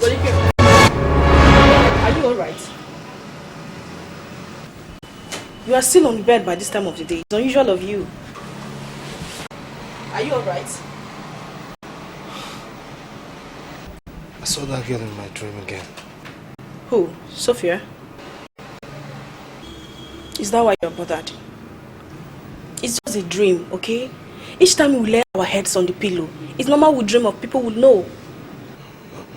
Are you alright? You are still on bed by this time of the day. It's unusual of you. Are you alright? I saw that girl in my dream again. Who? Sophia? Is that why you're bothered? It's just a dream, okay? Each time we lay our heads on the pillow, it's normal we dream of people we know.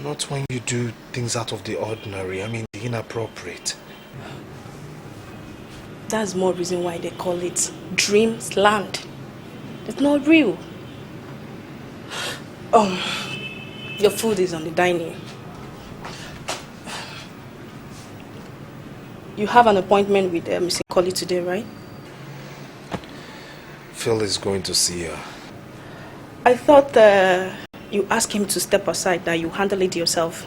Not when you do things out of the ordinary, I mean the inappropriate. That's more reason why they call it dreams land. It's not real. Your food is on the dining. You have an appointment with Mr. Colley today, right? Phil is going to see her. I thought you asked him to step aside, that you handle it yourself.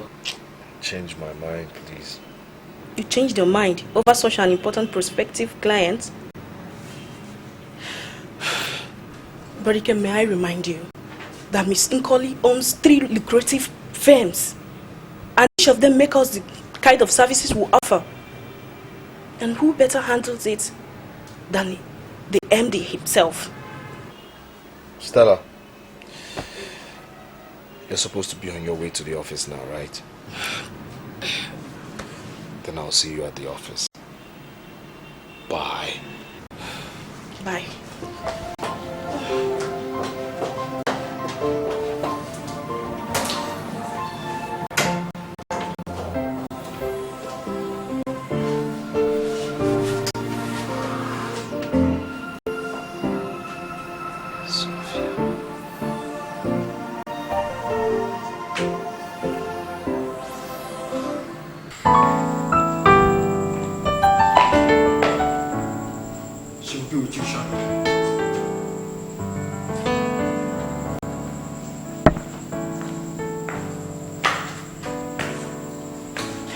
Change my mind, please. You changed your mind over such an important prospective client? Barike, may I remind you that Miss Nkoli owns 3 lucrative firms, and each of them make us the kind of services we offer. And who better handles it than the MD himself? Stella, you're supposed to be on your way to the office now, right? Then I'll see you at the office. Bye. Bye.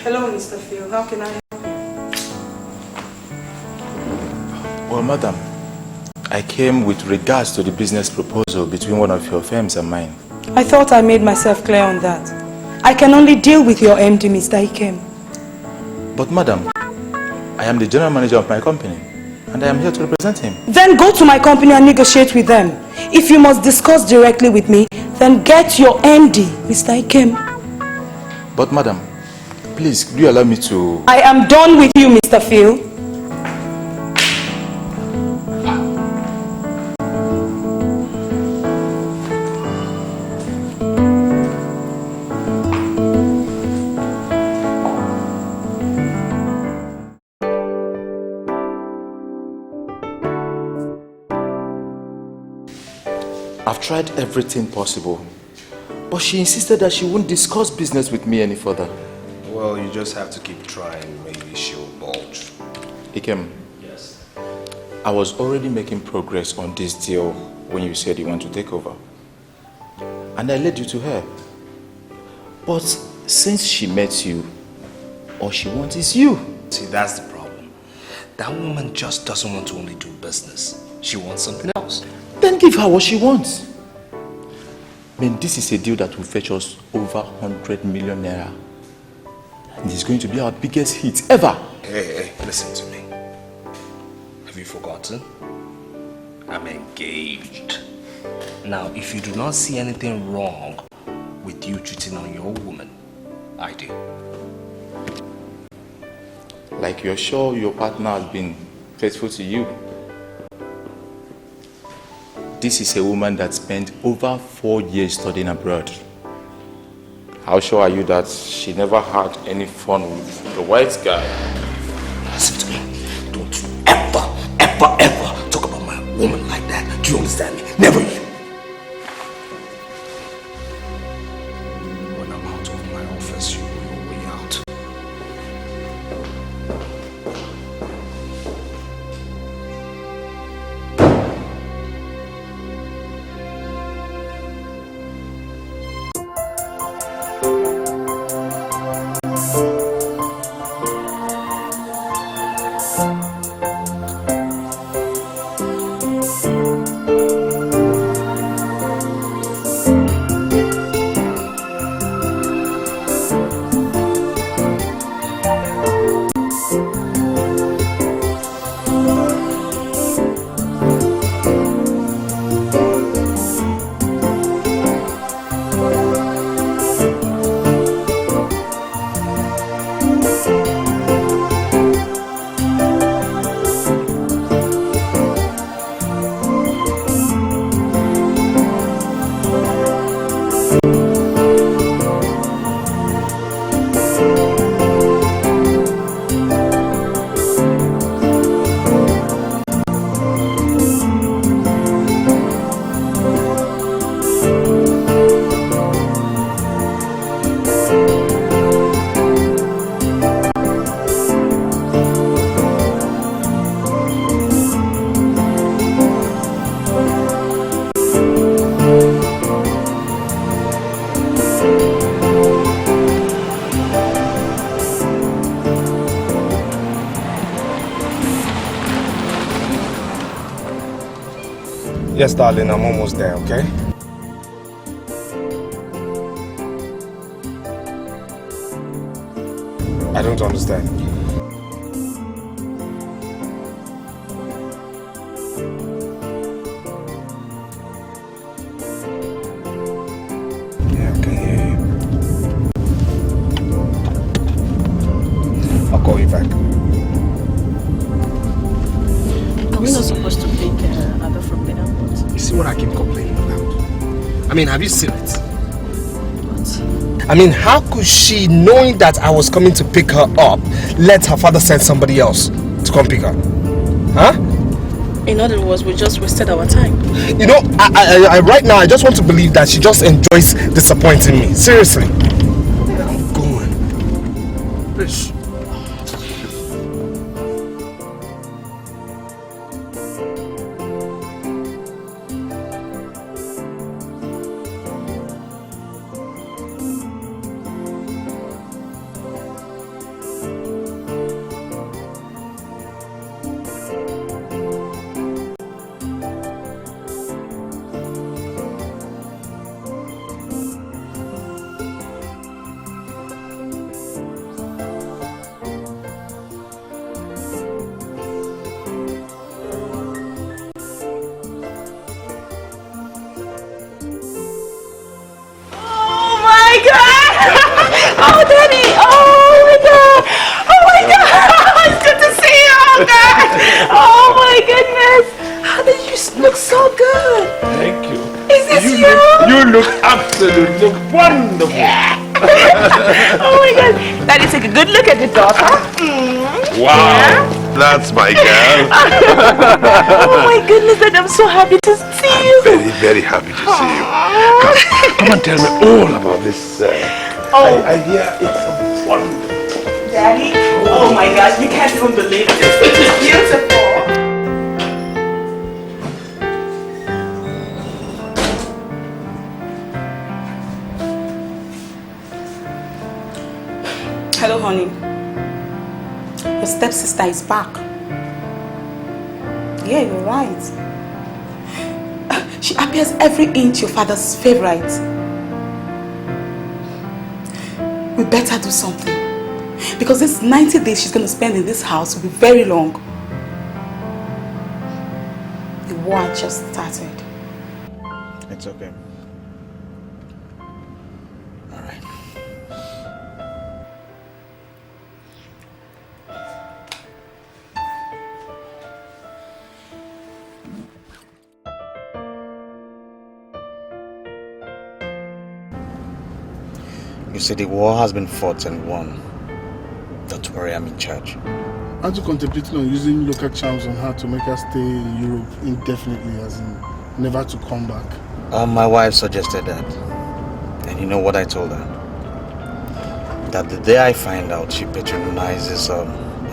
Hello, Mr. Phil. How can I help you? Well, madam, I came with regards to the business proposal between one of your firms and mine. I thought I made myself clear on that. I can only deal with your MD, Mr. Ikem. But madam, I am the general manager of my company, and I am here to represent him. Then go to my company and negotiate with them. If you must discuss directly with me, then get your MD, Mr. Ikem. But madam, please, do you allow me to... I am done with you, Mr. Phil. I've tried everything possible, but she insisted that she wouldn't discuss business with me any further. Well, you just have to keep trying. Maybe she'll bulge. Ikem. Yes. I was already making progress on this deal when you said you want to take over. And I led you to her. But since she met you, all she wants is you. See, that's the problem. That woman just doesn't want to only do business. She wants something else. Then give her what she wants. I mean, this is a deal that will fetch us over 100 million naira. And it's going to be our biggest hit ever. Hey, listen to me. Have you forgotten? I'm engaged. Now, if you do not see anything wrong with you cheating on your woman, I do. Like you're sure your partner has been faithful to you. This is a woman that spent over 4 years studying abroad. How sure are you that she never had any fun with the white guy? Listen to me. Don't you ever talk about my woman like that. Do you understand me? Never. When I'm out of my office, you know your way out. Yes, darling, I'm almost there, okay? I don't understand. Yeah, I can hear you. I'll call you back. Are we not supposed to pick Abba from the airport? You see what I keep complaining about? I mean, have you seen it? What? I mean, how could she, knowing that I was coming to pick her up, let her father send somebody else to come pick her? Huh? In other words, we just wasted our time. You know, I right now, I just want to believe that she just enjoys disappointing me. Seriously. I'm going. Please. Absolutely wonderful. Oh my God. Daddy, take a good look at the daughter. Wow. Yeah. That's my girl. Oh my goodness, Dad, I'm so happy to see you. Very, very happy to see you. Come and tell me all about this idea. It's wonderful. Daddy, oh my gosh, you can't even believe it. This is beautiful. Hello, honey. Your stepsister is back. Yeah, you're right. She appears every inch your father's favorite. We better do something. Because this 90 days she's going to spend in this house will be very long. The war just started. It's okay. All right. You see, the war has been fought and won. Don't worry, I'm in charge. Aren't you contemplating on using local charms on her to make her stay in Europe indefinitely, as in never to come back? My wife suggested that. And you know what I told her? That the day I find out she patronizes a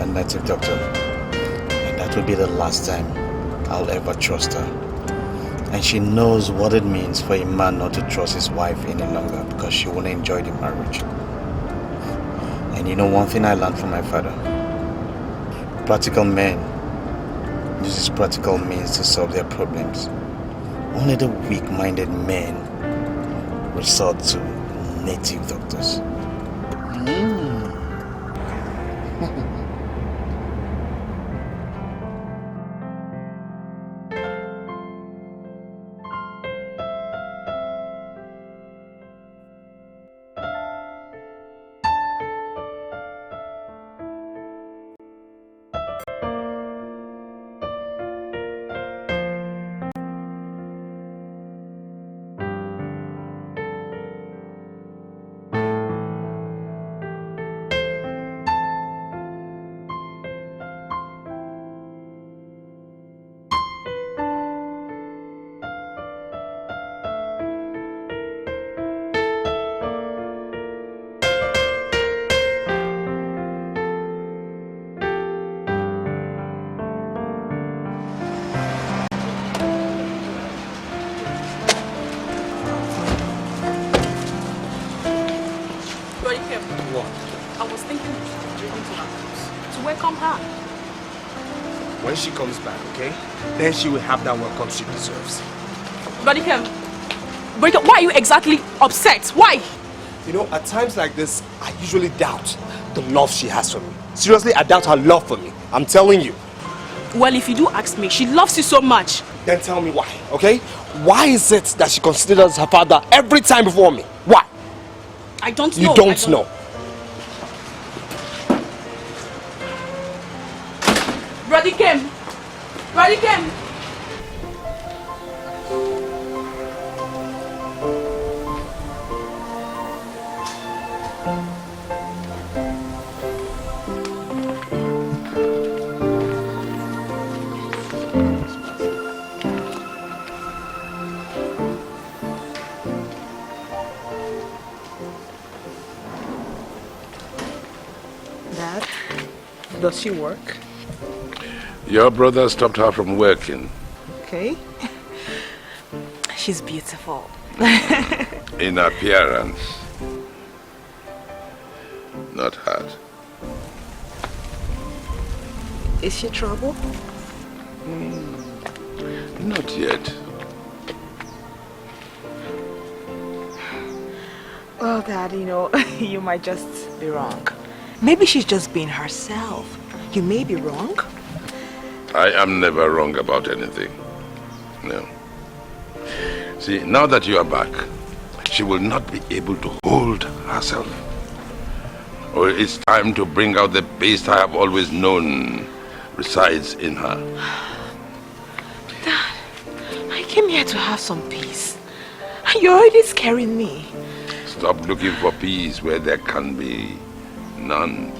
native doctor, and that will be the last time I'll ever trust her. And she knows what it means for a man not to trust his wife any longer because she won't enjoy the marriage. And you know one thing I learned from my father? Practical men use practical means to solve their problems. Only the weak-minded men resort to native doctors. When she comes back, okay? Then she will have that welcome she deserves. Brother Kem, why are you exactly upset? Why? You know, at times like this, I usually doubt the love she has for me. Seriously, I doubt her love for me. I'm telling you. Well, if you do ask me, she loves you so much. Then tell me why, okay? Why is it that she considers her father every time before me? Why? I don't know. You don't know. Brother Kem! Brother Kem! Dad, does she work? Your brother stopped her from working. Okay. She's beautiful. In appearance. Not hard. Is she trouble? Not yet. Well, Dad, you know, you might just be wrong. Maybe she's just being herself. You may be wrong. I am never wrong about anything. No. See, now that you are back, she will not be able to hold herself. Or it's time to bring out the beast I have always known resides in her. Dad, I came here to have some peace. You're already scaring me. Stop looking for peace where there can be none.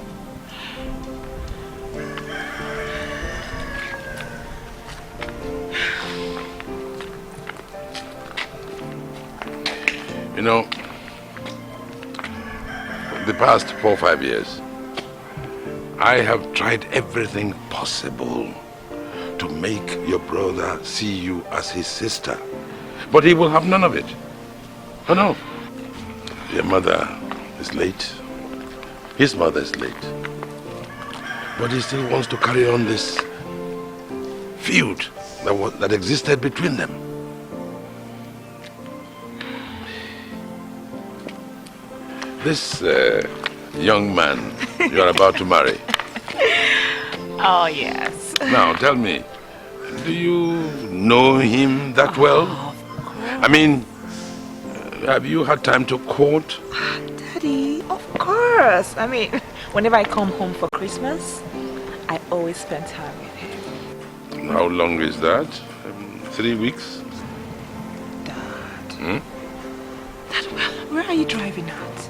You know, the past 4 or 5 years, I have tried everything possible to make your brother see you as his sister. But he will have none of it. Oh no. Your mother is late. His mother is late. But he still wants to carry on this feud that existed between them. This young man you are about to marry. Oh, yes. Now, tell me, do you know him that well? I mean, have you had time to court? Daddy, of course. I mean, whenever I come home for Christmas, I always spend time with him. How long is that? 3 weeks? Dad. Dad, where are you driving at?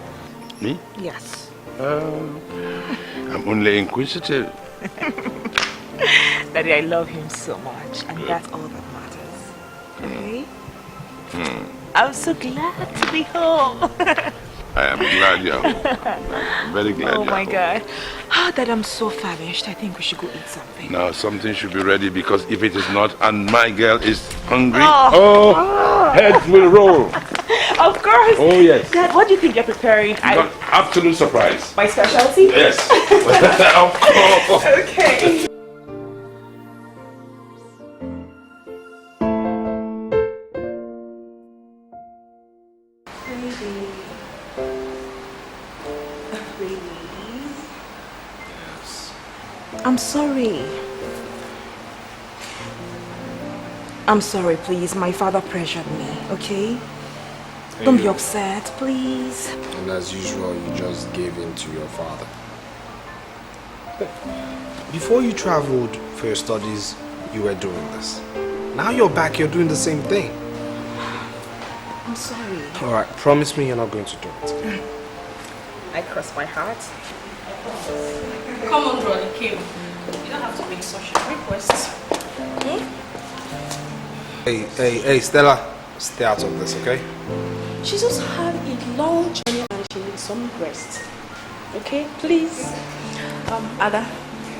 Me? Yes. I'm only inquisitive. Daddy, I love him so much, and that's all that matters. Okay? I'm so glad to be home. I am glad you're home. I'm very glad Oh you're my home. God. Oh, Dad, I'm so famished. I think we should go eat something. Now, something should be ready because if it is not, and my girl is hungry, heads will roll. Of course. Oh, yes. Dad, what do you think you're preparing? Got absolute surprise. My specialty? Yes. Of course. Okay. I'm sorry. I'm sorry, please. My father pressured me, okay? Don't be upset, please. And as usual, you just gave in to your father. Before you traveled for your studies, you were doing this. Now you're back, you're doing the same thing. I'm sorry. Alright, promise me you're not going to do it. I cross my heart. Come on, brother Kim. You don't have to make such a request. Hey, Stella, stay out of this, okay? She just had a long journey and she needs some rest. Okay, please. Ada,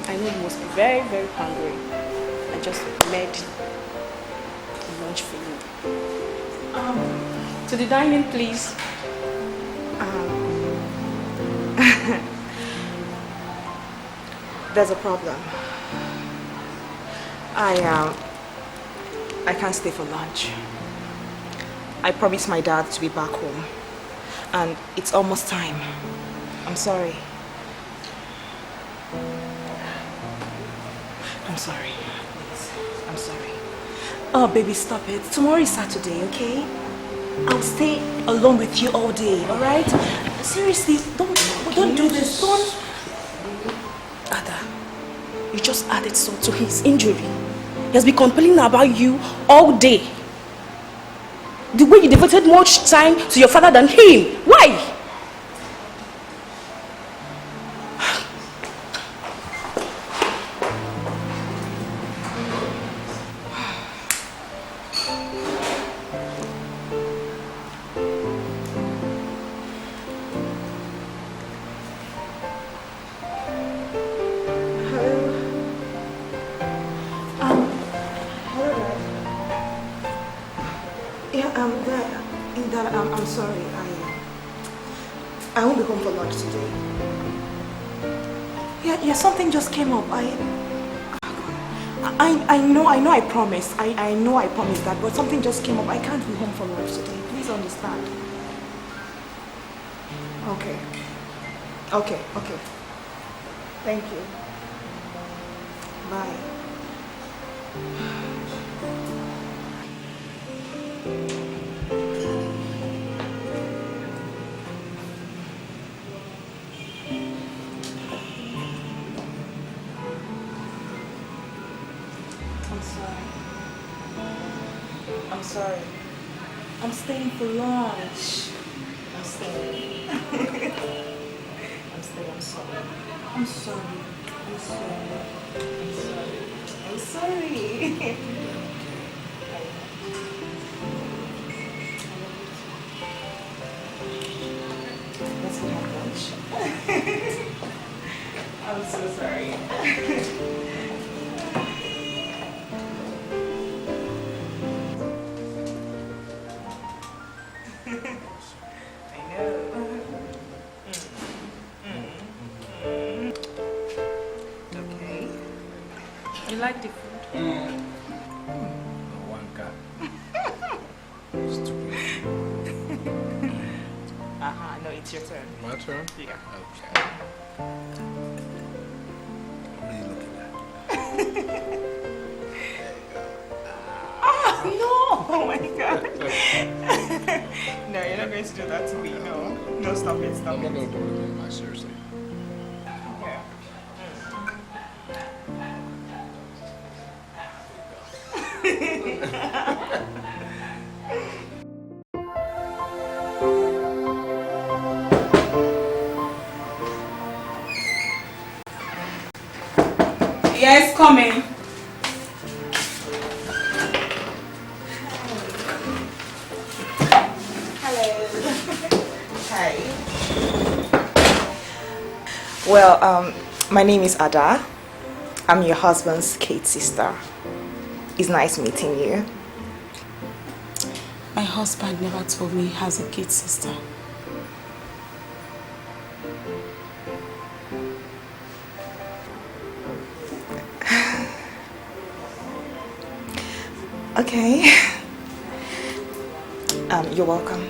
I know you must be very, very hungry. I just made lunch for you. To the dining, please. There's a problem. I can't stay for lunch. I promised my dad to be back home. And it's almost time. I'm sorry. I'm sorry. Please. I'm sorry. Oh, baby, stop it. Tomorrow is Saturday, okay? I'll stay alone with you all day, alright? Seriously, don't do this. Don't. Ada, you just added salt to his injury. He has been complaining about you all day. The way you devoted much time to your father than him. Why? I'm sorry. I won't be home for lunch today. Yeah, something just came up. I know I promised. I know I promised that, but something just came up. I can't be home for lunch today. Please understand. Okay. Thank you. Bye. I'm sorry. I'm staying for lunch. I'm staying. I'm sorry. I'm sorry. Let's go have lunch. I'm so sorry. You like the food? One cat. No, it's your turn. My turn? Yeah. Okay. What are you looking at? No! Oh my god. No, you're not going to do that to me. No, stop it. I'm not going to do it anymore, seriously. Okay. Yes, coming. Hello. Hi. Well, my name is Ada. I'm your husband's Kate's sister. It's nice meeting you. My husband never told me he has a kid sister. Okay. You're welcome.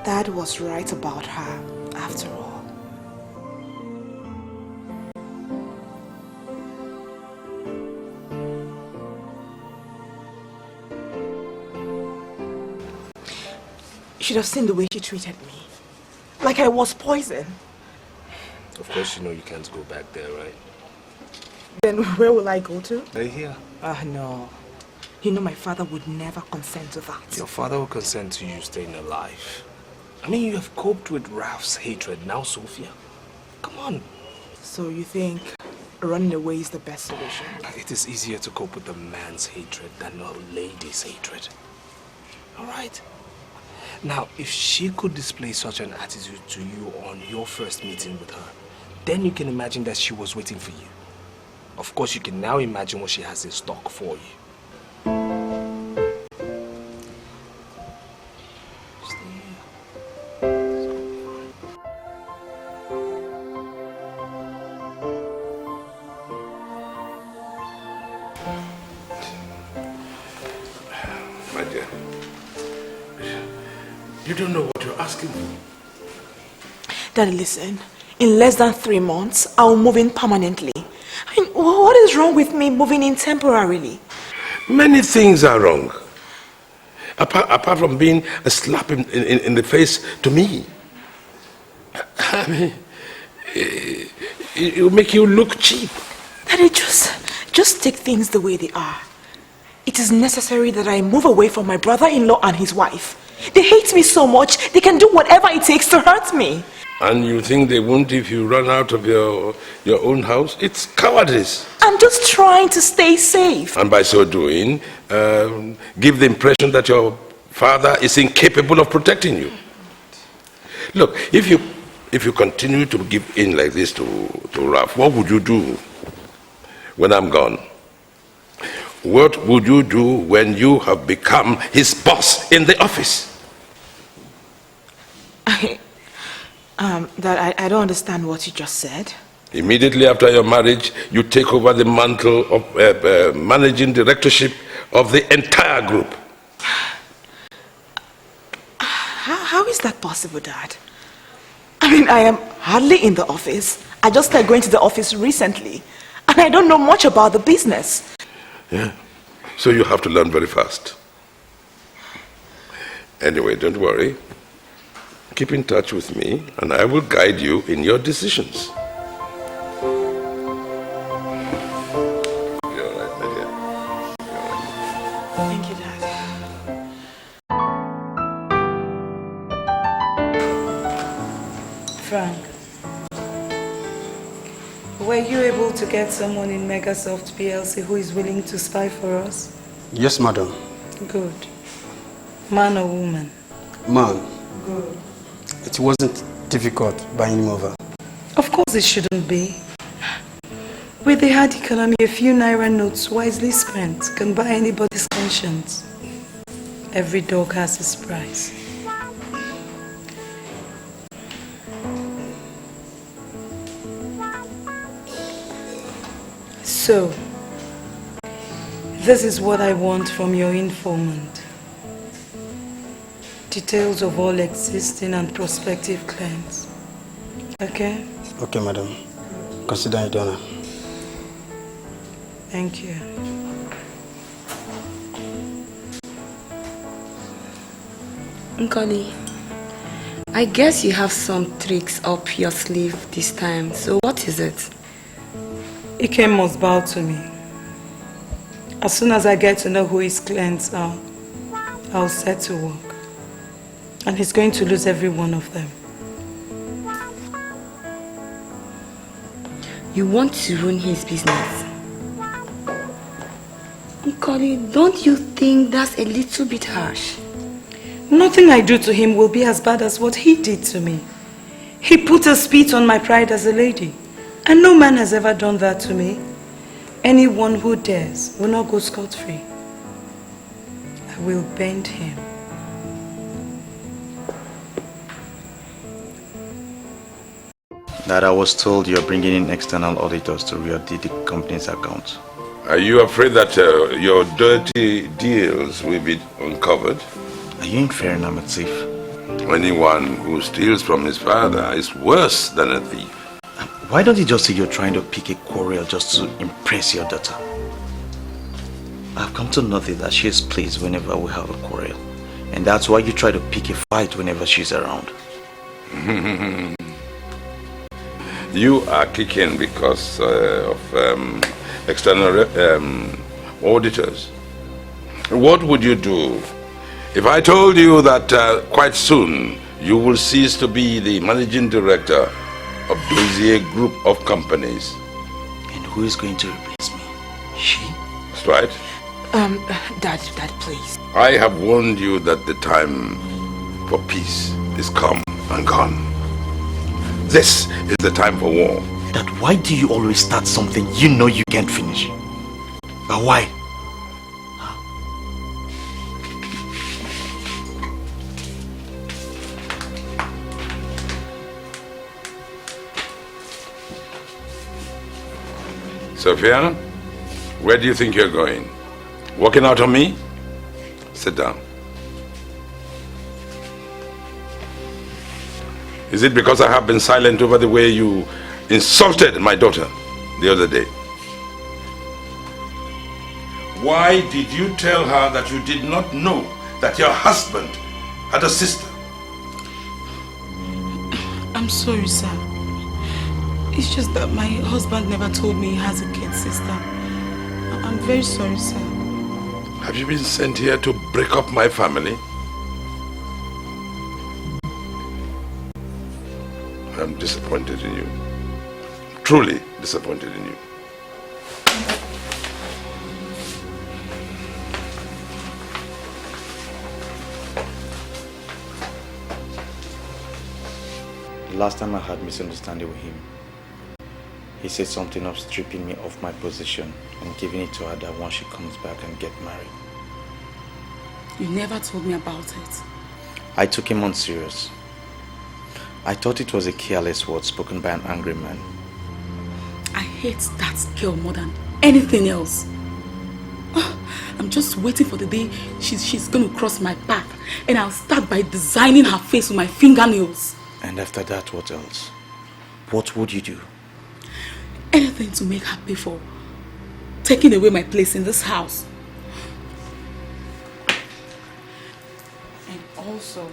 Dad was right about her, after all. You should have seen the way she treated me. Like I was poison. Of course you know you can't go back there, right? Then where will I go to? They're here. No. You know my father would never consent to that. Your father will consent to you staying alive. I mean, you have coped with Ralph's hatred. Now, Sophia. Come on. So you think running away is the best solution? It is easier to cope with a man's hatred than a lady's hatred. Alright? Now, if she could display such an attitude to you on your first meeting with her, then you can imagine that she was waiting for you. Of course, you can now imagine what she has in stock for you. My dear, you don't know what you're asking for. Daddy, listen. In less than 3 months, I'll move in permanently. I mean, what is wrong with me moving in temporarily? Many things are wrong. Apart from being a slap in the face to me. I mean, it will make you look cheap. Daddy, just take things the way they are. It is necessary that I move away from my brother-in-law and his wife. They hate me so much, they can do whatever it takes to hurt me. And you think they won't if you run out of your own house? It's cowardice. I'm just trying to stay safe. And by so doing, give the impression that your father is incapable of protecting you. Look, if you continue to give in like this to Ralph, what would you do when I'm gone? What would you do when you have become his boss in the office? That I don't understand what you just said. Immediately after your marriage, you take over the mantle of managing directorship of the entire group. How is that possible, Dad? I mean, I am hardly in the office. I just started going to the office recently. And I don't know much about the business. Yeah, so you have to learn very fast. Anyway, don't worry. Keep in touch with me and I will guide you in your decisions. You're all right, my dear. You're all right. Thank you, Dad. Frank, were you able to get someone in Megasoft PLC who is willing to spy for us? Yes, madam. Good. Man or woman? Man. Good. It wasn't difficult buying him over. Of course it shouldn't be. With the hard economy, a few naira notes wisely spent can buy anybody's conscience. Every dog has its price. So, this is what I want from your informant. Details of all existing and prospective clients. Okay? Okay, madam. Consider it done. Thank you. Nkoli, I guess you have some tricks up your sleeve this time. So what is it? Ike must bow to me. As soon as I get to know who his clients are, I'll set to work. And he's going to lose every one of them. You want to ruin his business? Nkoli, don't you think that's a little bit harsh? Nothing I do to him will be as bad as what he did to me. He put a spit on my pride as a lady. And no man has ever done that to me. Anyone who dares will not go scot-free. I will bend him. That I was told you're bringing in external auditors to re-audit the company's accounts. Are you afraid that your dirty deals will be uncovered? Are you inferring I'm a thief? Anyone who steals from his father is worse than a thief. Why don't you just say you're trying to pick a quarrel just to impress your daughter? I've come to know that she is pleased whenever we have a quarrel. And that's why you try to pick a fight whenever she's around. You are kicking because of external auditors. What would you do if I told you that quite soon you will cease to be the managing director of Dozier Group of Companies? And who is going to replace me? She? That's right. Dad, please. I have warned you that the time for peace is come and gone. This is the time for war. that why do you always start something you know you can't finish? But why? Sophia, where do you think you're going? Walking out on me? Sit down. Is it because I have been silent over the way you insulted my daughter the other day? Why did you tell her that you did not know that your husband had a sister? I'm sorry, sir. It's just that my husband never told me he has a kid sister. I'm very sorry, sir. Have you been sent here to break up my family? I'm disappointed in you. Truly disappointed in you. The last time I had misunderstanding with him, he said something of stripping me of my position and giving it to her that once she comes back and get married. You never told me about it. I took him on serious. I thought it was a careless word spoken by an angry man. I hate that girl more than anything else. I'm just waiting for the day she's going to cross my path and I'll start by designing her face with my fingernails. And after that, what else? What would you do? Anything to make her pay for taking away my place in this house. And also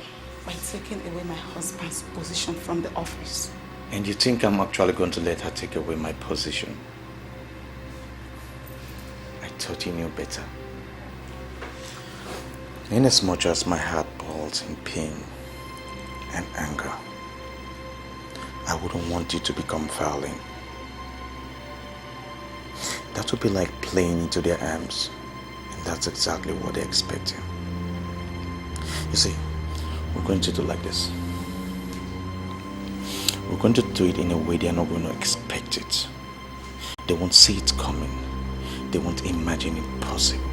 by taking away my husband's position from the office. And you think I'm actually going to let her take away my position? I thought you knew better. Inasmuch as my heart boils in pain and anger, I wouldn't want you to become violent. That would be like playing into their arms, and that's exactly what they're expecting. You see, we're going to do like this. We're going to do it in a way they're not going to expect it. They won't see it coming. They won't imagine it possible.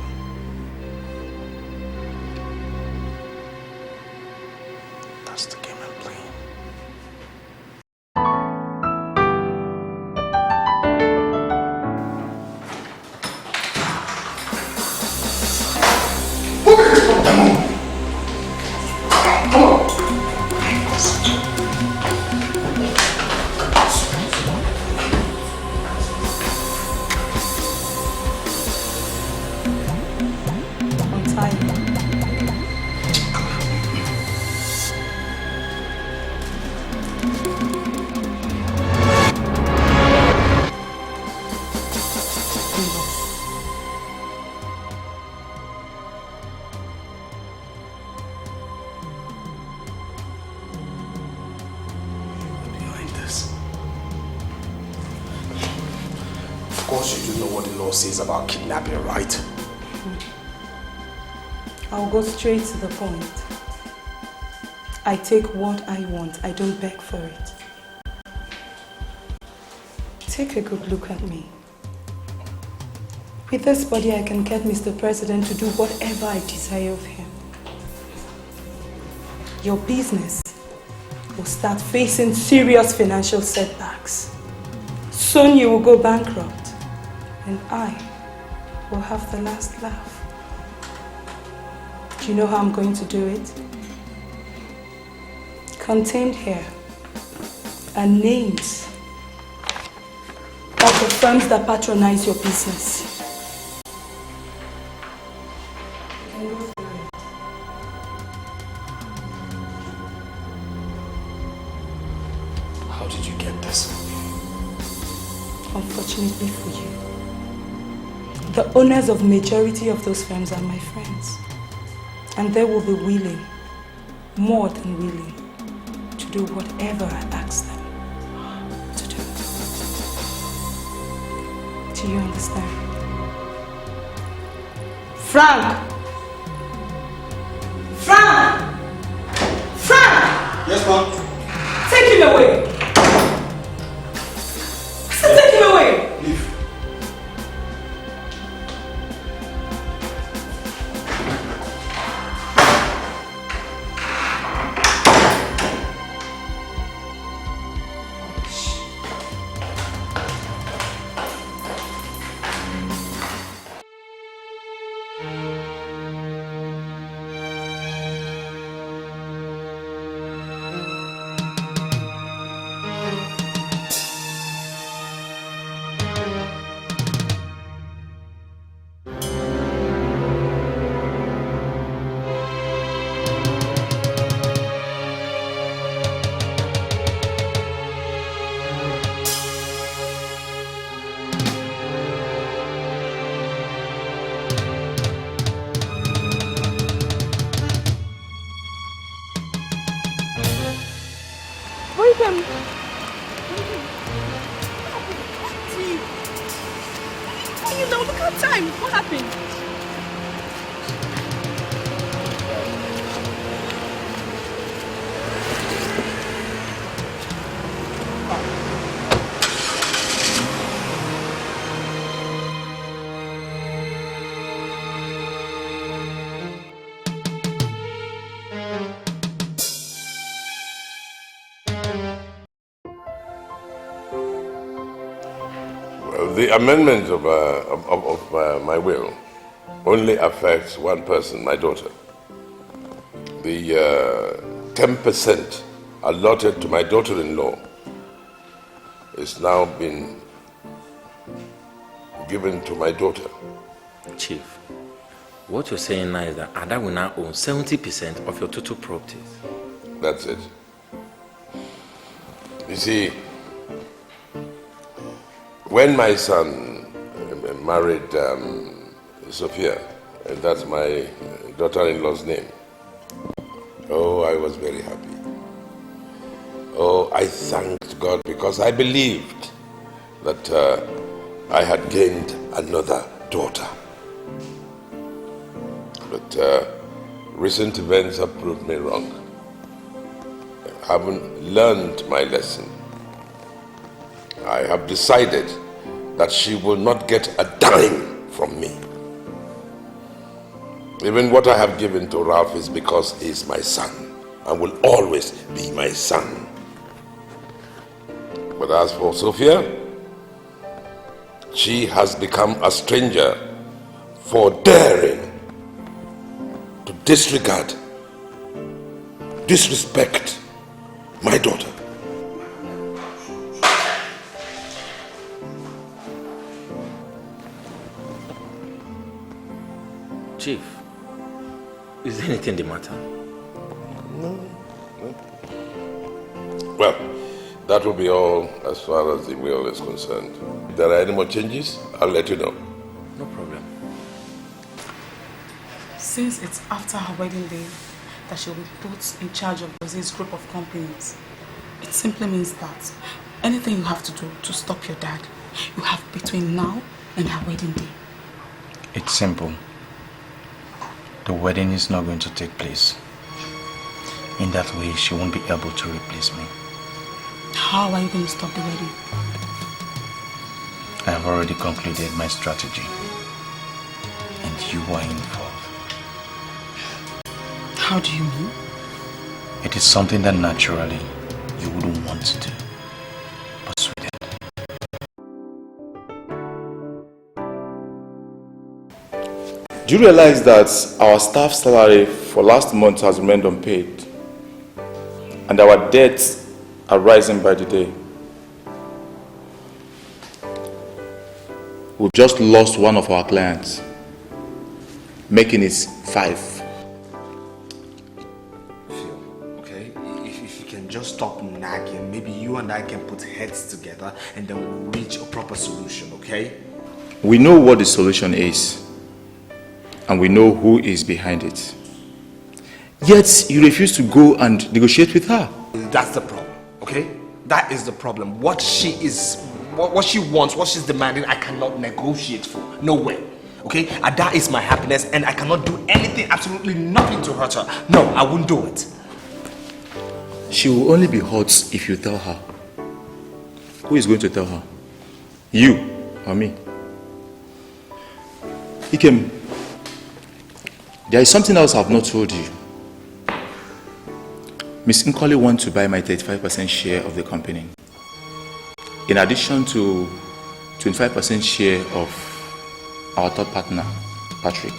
That's the game I'm playing. About kidnapping, right? I'll go straight to the point. I take what I want. I don't beg for it. Take a good look at me. With this body, I can get Mr. President to do whatever I desire of him. Your business will start facing serious financial setbacks. Soon you will go bankrupt. And I will have the last laugh. Do you know how I'm going to do it? Contained here are names of the firms that patronize your business. You can go through it. How did you get this? Unfortunately for you, the owners of majority of those firms are my friends. And they will be willing, more than willing, to do whatever I ask them to do. Do you understand? Frank! Frank! Frank! Yes, ma'am. Take him away! Where can... You know, look at time. What happened? The amendment of my will only affects one person, my daughter. The 10% allotted to my daughter-in-law is now been given to my daughter. Chief, what you're saying now is that Ada will now own 70% of your total properties. That's it. You see, when my son married Sophia, and that's my daughter-in-law's name, oh, I was very happy. Oh, I thanked God because I believed that I had gained another daughter. But recent events have proved me wrong. I haven't learned my lesson. I have decided that she will not get a dime from me. Even what I have given to Ralph is because he is my son and will always be my son. But as for Sophia, she has become a stranger for daring to disrespect my daughter. Chief, is there anything the matter? No. Well, that will be all as far as the will is concerned. If there are any more changes, I'll let you know. No problem. Since it's after her wedding day that she'll be put in charge of this group of companies, it simply means that anything you have to do to stop your dad, you have between now and her wedding day. It's simple. The wedding is not going to take place. In that way, she won't be able to replace me. How are you going to stop the wedding? I have already concluded my strategy. And you are involved. How do you mean? It is something that naturally you wouldn't want to do. But sweetheart. Do you realize that our staff salary for last month has remained unpaid? And our debts are rising by the day. We've just lost one of our clients, making it 5. Phil, okay? If you can just stop nagging, maybe you and I can put heads together and then we'll reach a proper solution, okay? We know what the solution is. And we know who is behind it. Yet you refuse to go and negotiate with her. That's the problem, okay? That is the problem. What she wants, what she's demanding, I cannot negotiate for. No way, okay? And that is my happiness, and I cannot do anything, absolutely nothing to hurt her. No, I won't do it. She will only be hurt if you tell her. Who is going to tell her? You or me? Ikem, there is something else I have not told you. Miss Nkoli wants to buy my 35% share of the company. In addition to 25% share of our third partner, Patrick.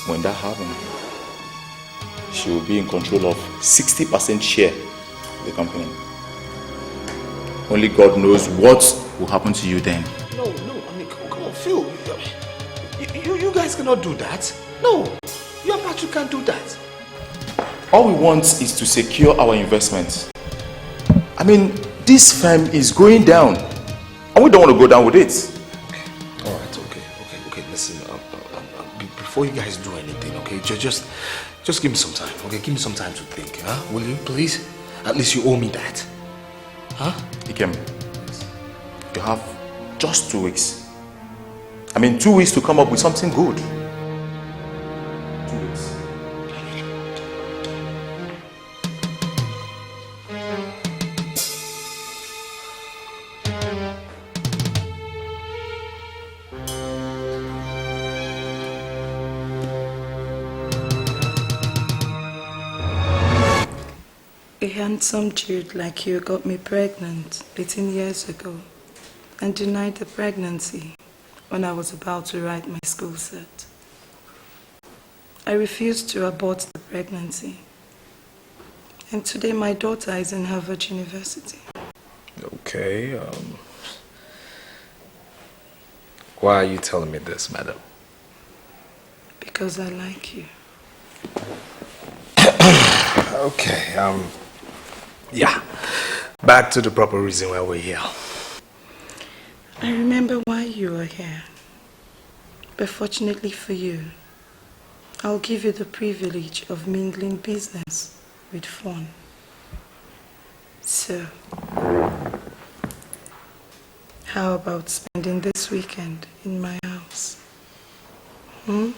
When that happens, she will be in control of 60% share of the company. Only God knows what will happen to you then. No, I mean, come on, Phil. You guys cannot do that. No, you and Patrick can't do that. All we want is to secure our investment. I mean, this firm is going down, and we don't want to go down with it. All right, okay. Listen, before you guys do anything, okay, just give me some time, okay? Give me some time to think, huh? Will you, please? At least you owe me that. Huh? Ikem, you have just 2 weeks. I mean, 2 weeks to come up with something good. 2 weeks. A handsome dude like you got me pregnant 18 years ago and denied the pregnancy when I was about to write my school cert. I refused to abort the pregnancy. And today my daughter is in Harvard University. Okay, why are you telling me this, madam? Because I like you. Okay, yeah. Back to the proper reason why we're here. I remember why you are here. But fortunately for you, I'll give you the privilege of mingling business with fun. So, how about spending this weekend in my house? I'm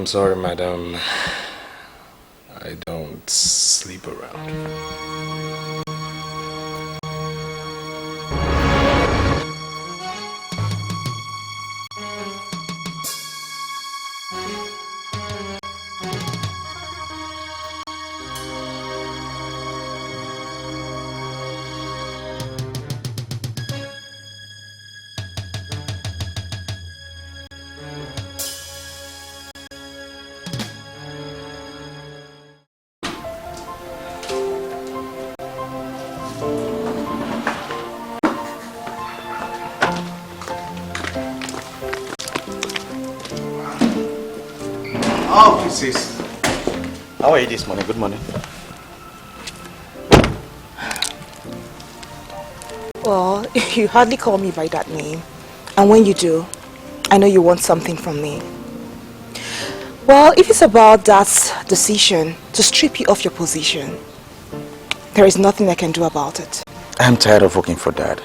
sorry, madam. I don't sleep around. Oh, sis. How are you this morning? Good morning. Well, you hardly call me by that name. And when you do, I know you want something from me. Well, if it's about that decision to strip you off your position, there is nothing I can do about it. I'm tired of working for Dad.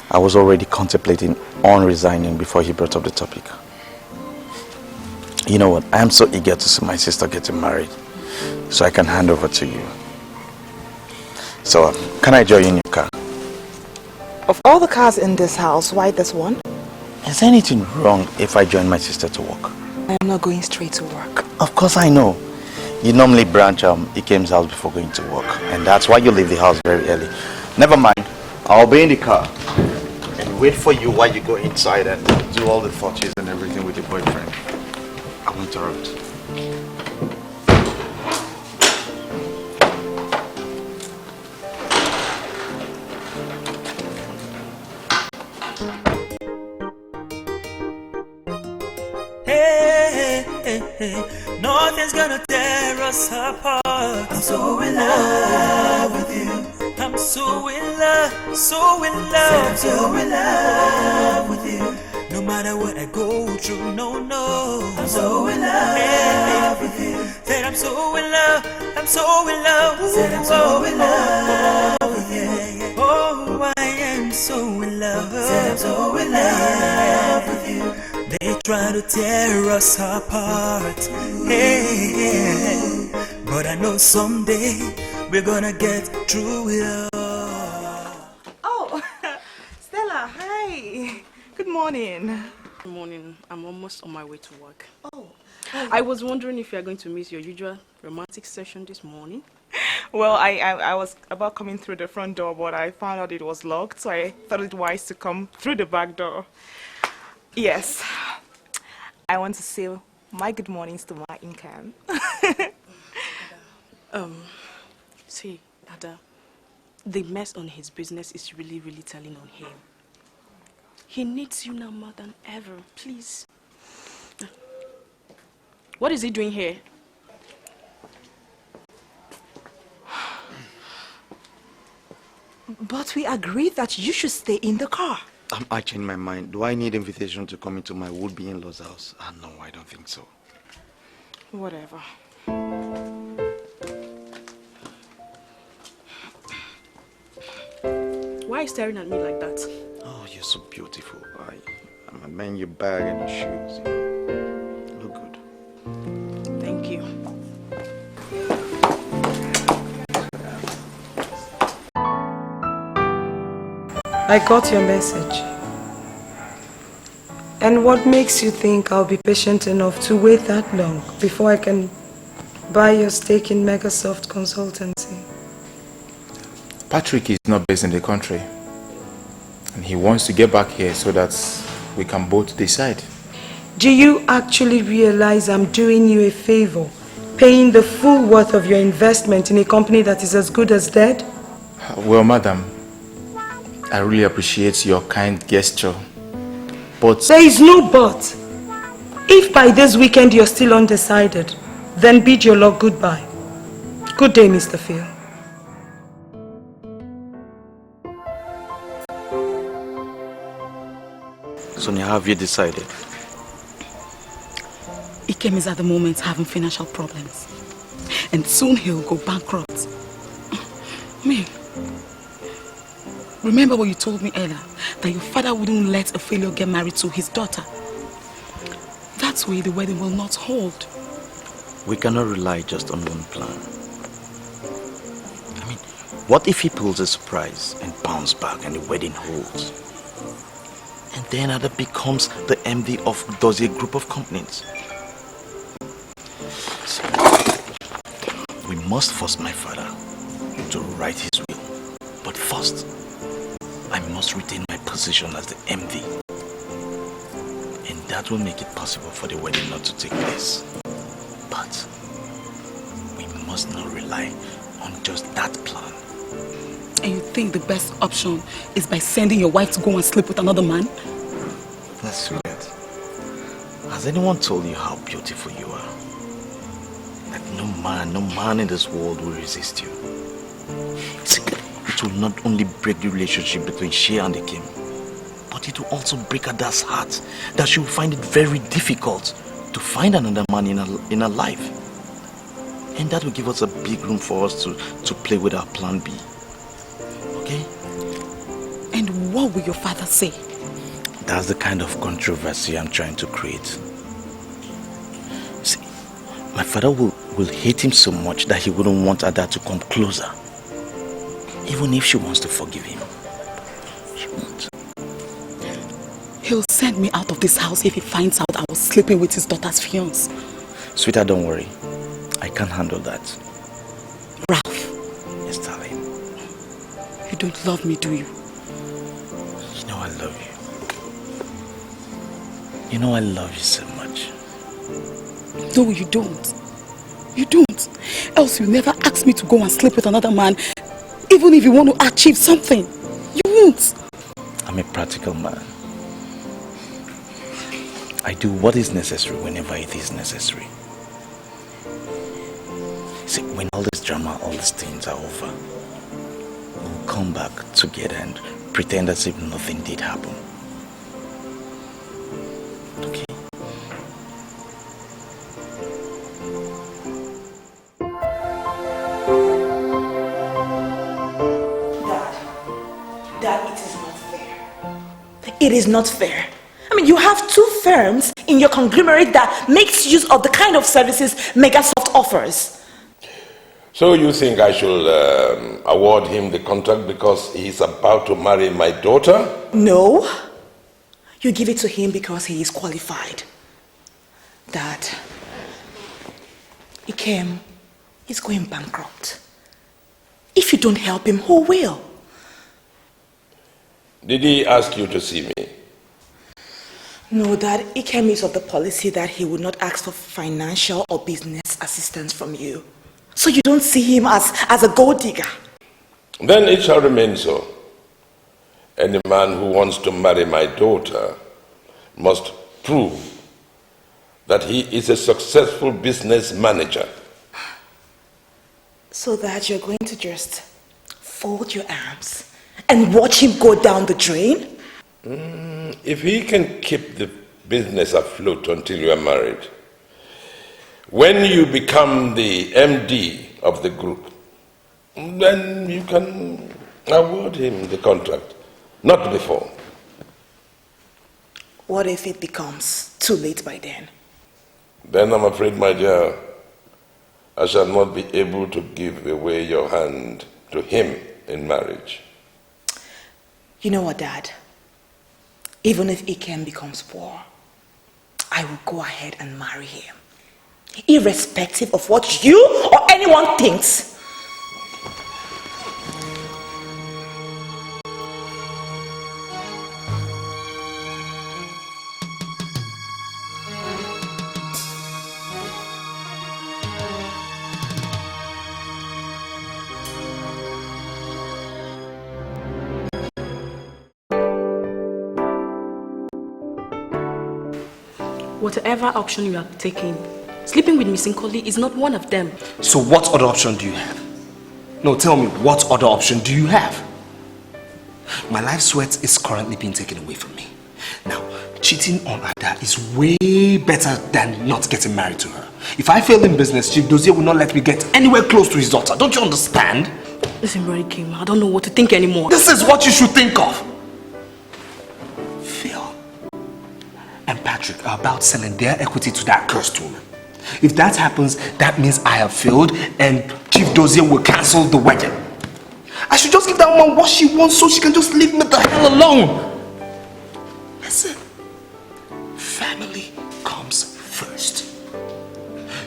I was already contemplating on resigning before he brought up the topic. You know what? I am so eager to see my sister getting married so I can hand over to you. So, can I join you in your car? Of all the cars in this house, why this one? Is there anything wrong if I join my sister to work? I am not going straight to work. Of course I know. You normally branch Ikem's house before going to work. And that's why you leave the house very early. Never mind. I'll be in the car and wait for you while you go inside and do all the photos and everything with your boyfriend. I won't interrupt. Hey, nothing's gonna tear us apart. I'm so in love with you. I'm so in love, so in love. I'm so in love with you. No matter what I go through, no. I'm so in love with you. Said I'm so in love, I'm so in love. Said I'm so in love with you. Oh, I am so in love. Said I'm so in love with you. They try to tear us apart, hey, but I know someday we're gonna get through it all. Oh, Stella, hi. Good morning. Good morning. I'm almost on my way to work. Oh. I was wondering if you are going to miss your usual romantic session this morning. Well, I was about coming through the front door, but I found out it was locked, so I thought it wise to come through the back door. Yes, I want to say my good mornings to my income. See, Ada, the mess on his business is really, really telling on him. He needs you now more than ever, please. What is he doing here? But we agreed that you should stay in the car. I changed my mind. Do I need invitation to come into my would-be in-law's house? No, I don't think so. Whatever. Why are you staring at me like that? Oh, you're so beautiful. I'm admiring your bag and your shoes. You look good. Thank you. I got your message. And what makes you think I'll be patient enough to wait that long before I can buy your stake in Megasoft Consultancy? Patrick is not based in the country. And he wants to get back here so that we can both decide. Do you actually realize I'm doing you a favor, paying the full worth of your investment in a company that is as good as dead? Well, madam, I really appreciate your kind gesture, but... There is no but. If by this weekend you're still undecided, then bid your luck goodbye. Good day, Mr. Phil. Sonia, have you decided? Ikem is at the moment having financial problems. And soon he'll go bankrupt. Remember what you told me earlier, that your father wouldn't let a failure get married to his daughter. That way the wedding will not hold. We cannot rely just on one plan. I mean, what if he pulls a surprise and bounces back and the wedding holds? And then Ada becomes the MD of Dozie Group of Companies. So, we must force my father to write his will. But first, I must retain my position as the MD. And that will make it possible for the wedding not to take place. But we must not rely on just that plan. And you think the best option is by sending your wife to go and sleep with another man? That's sweet. Has anyone told you how beautiful you are? That no man in this world will resist you. See, it will not only break the relationship between she and the king, but it will also break Ada's heart, that she will find it very difficult to find another man in her life. And that will give us a big room for us to play with our plan B. Okay? And what will your father say? That's the kind of controversy I'm trying to create. See, my father will hate him so much that he wouldn't want Ada to come closer. Even if she wants to forgive him. She won't. He'll send me out of this house if he finds out I was sleeping with his daughter's fiancé. Sweetheart, don't worry. I can't handle that. Ralph. Yes, darling. You don't love me, do you? You know I love you. You know I love you so much. No, you don't. You don't. Else you never ask me to go and sleep with another man, even if you want to achieve something. You won't. I'm a practical man. I do what is necessary whenever it is necessary. See, when all this drama, all these things are over, we'll come back together and pretend as if nothing did happen. Okay? Dad, it is not fair. It is not fair. I mean, you have two firms in your conglomerate that makes use of the kind of services Megasoft offers. So you think I should award him the contract because he's about to marry my daughter? No. You give it to him because he is qualified. Dad, Ikem is going bankrupt. If you don't help him, who will? Did he ask you to see me? No, Dad, Ikem is of the policy that he would not ask for financial or business assistance from you. So you don't see him as a gold digger. Then it shall remain so. Any man who wants to marry my daughter must prove that he is a successful business manager. So that you're going to just fold your arms and watch him go down the drain? If he can keep the business afloat until you are married, when you become the MD of the group, then you can Award him the contract, not before. What if it becomes too late by then? Then I'm afraid, my dear, I shall not be able to give away your hand to him in marriage. You know what, Dad? Even if Ikem becomes poor, I will go ahead and marry him. Irrespective of what you or anyone thinks. Whatever option you are taking, sleeping with Miss Nkoli is not one of them. So what other option do you have? No, tell me, what other option do you have? My life sweat is currently being taken away from me. Now, cheating on Ada is way better than not getting married to her. If I fail in business, Chief Dozier will not let me get anywhere close to his daughter. Don't you understand? Listen, Brother Kim, I don't know what to think anymore. This is what you should think of. Phil and Patrick are about selling their equity to that cursed woman. If that happens, that means I have failed and Chief Dozier will cancel the wedding. I should just give that woman what she wants so she can just leave me the hell alone. Listen, family comes first.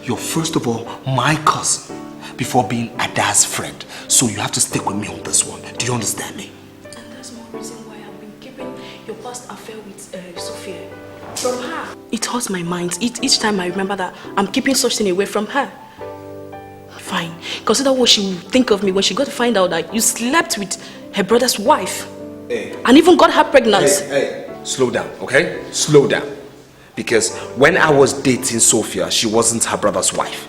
You're first of all my cousin before being Ada's friend. So you have to stick with me on this one. Do you understand me? And that's one reason why I've been keeping your past affair with Sophia from her. It hurts my mind each time I remember that I'm keeping such thing away from her. Fine. Consider what she will think of me when she got to find out that you slept with her brother's wife. Hey. And even got her pregnant. Hey, slow down, okay? Slow down. Because when I was dating Sophia, she wasn't her brother's wife.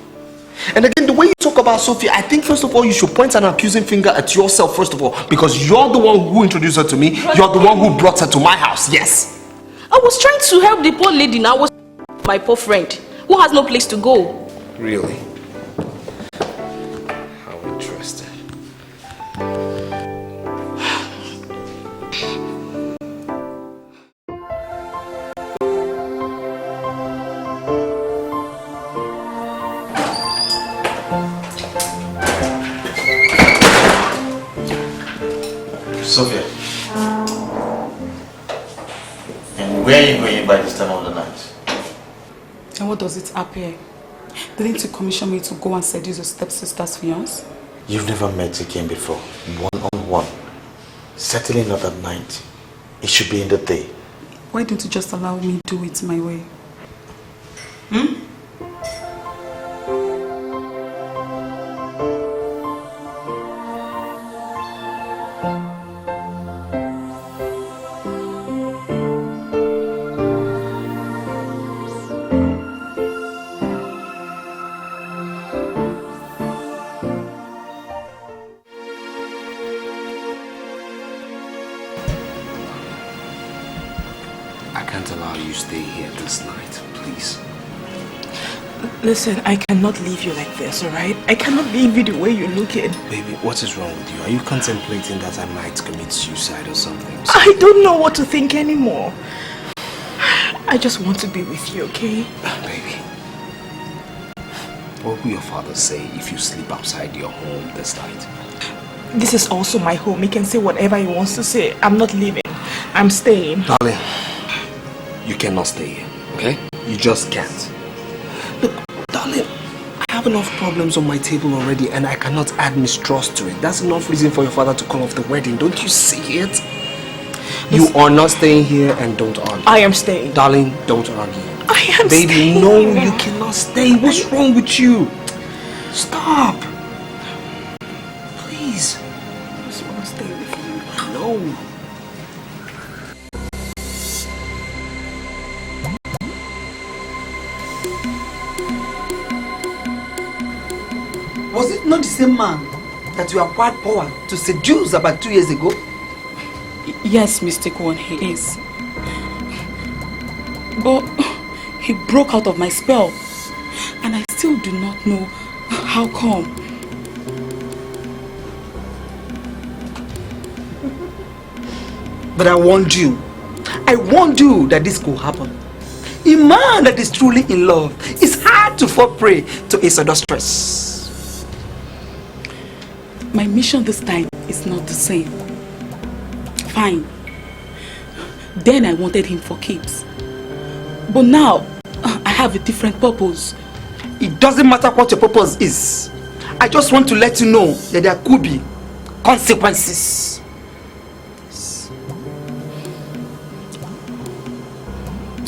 And again, the way you talk about Sophia, I think first of all you should point an accusing finger at yourself first of all, because you're the one who introduced her to me. You're the one who brought her to my house. Yes. I was trying to help the poor lady. Now I was my poor friend who has no place to go. Really? How interesting. Sophia. And where are you going by this time of the night? And what does it appear? Didn't you commission me to go and seduce your stepsister's fiancé? You've never met again before. One-on-one. Certainly not at night. It should be in the day. Why don't you just allow me do it my way? Listen, I cannot leave you like this, alright? I cannot leave you the way you're looking. Baby, what is wrong with you? Are you contemplating that I might commit suicide or something? I don't know what to think anymore. I just want to be with you, okay? Baby, what will your father say if you sleep outside your home this night? This is also my home. He can say whatever he wants to say. I'm not leaving. I'm staying. Darling, you cannot stay here, okay? You just can't. Look, darling, I have enough problems on my table already and I cannot add mistrust to it. That's enough reason for your father to call off the wedding. Don't you see it? You are not staying here and don't argue. I am staying. Darling, don't argue. I am Baby, staying. no, you cannot stay. What's wrong with you? Stop. Please. I just want to stay with you. No. Was it not the same man that you acquired power to seduce about 2 years ago? Yes, Mr. Kwon, he is. But he broke out of my spell. And I still do not know how come. But I warned you. I warned you that this could happen. A man that is truly in love is hard to fall prey to a seductress. My mission this time is not the same. Fine. Then I wanted him for keeps. But now, I have a different purpose. It doesn't matter what your purpose is. I just want to let you know that there could be consequences.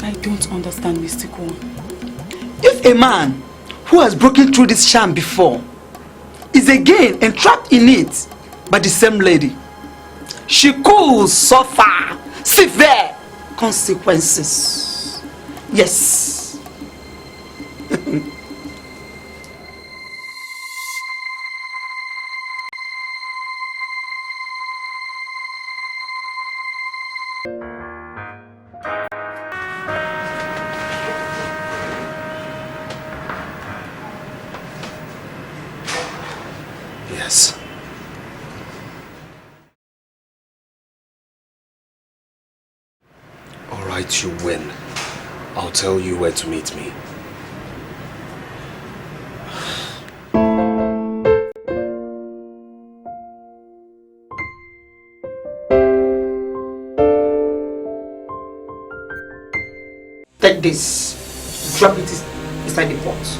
I don't understand, Mystical. If a man who has broken through this charm before is again entrapped in it by the same lady, she could suffer severe consequences. Yes. Yes. All right, you win. I'll tell you where to meet me. Take this. Drop it inside the pot.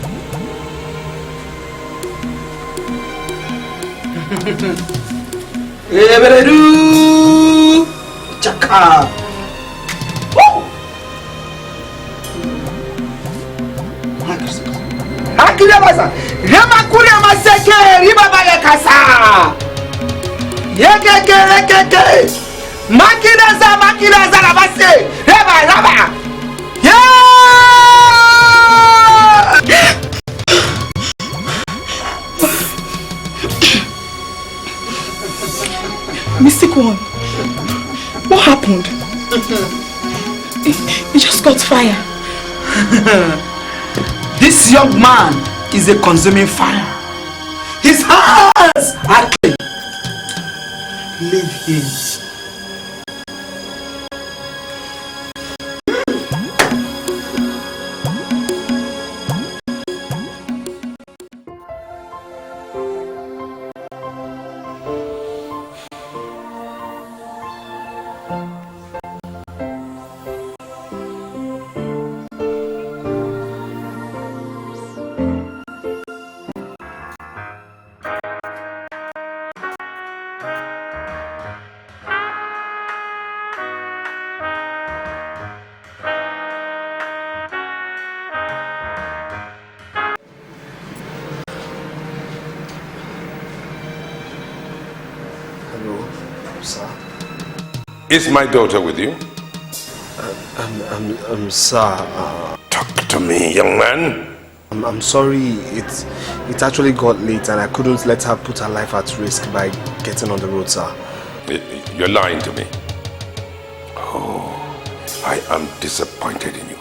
Eberedu Chaka. Hakira basa. Rema kuria maseke riba bale kasa. Yekeke. Makira za rabase. Reba. Mystic One, what happened? It just got fire. This young man is a consuming fire. His hands are clean. Leave him. Is my daughter with you? Sir. Talk to me, young man. I'm sorry. It actually got late and I couldn't let her put her life at risk by getting on the road, sir. You're lying to me. Oh, I am disappointed in you.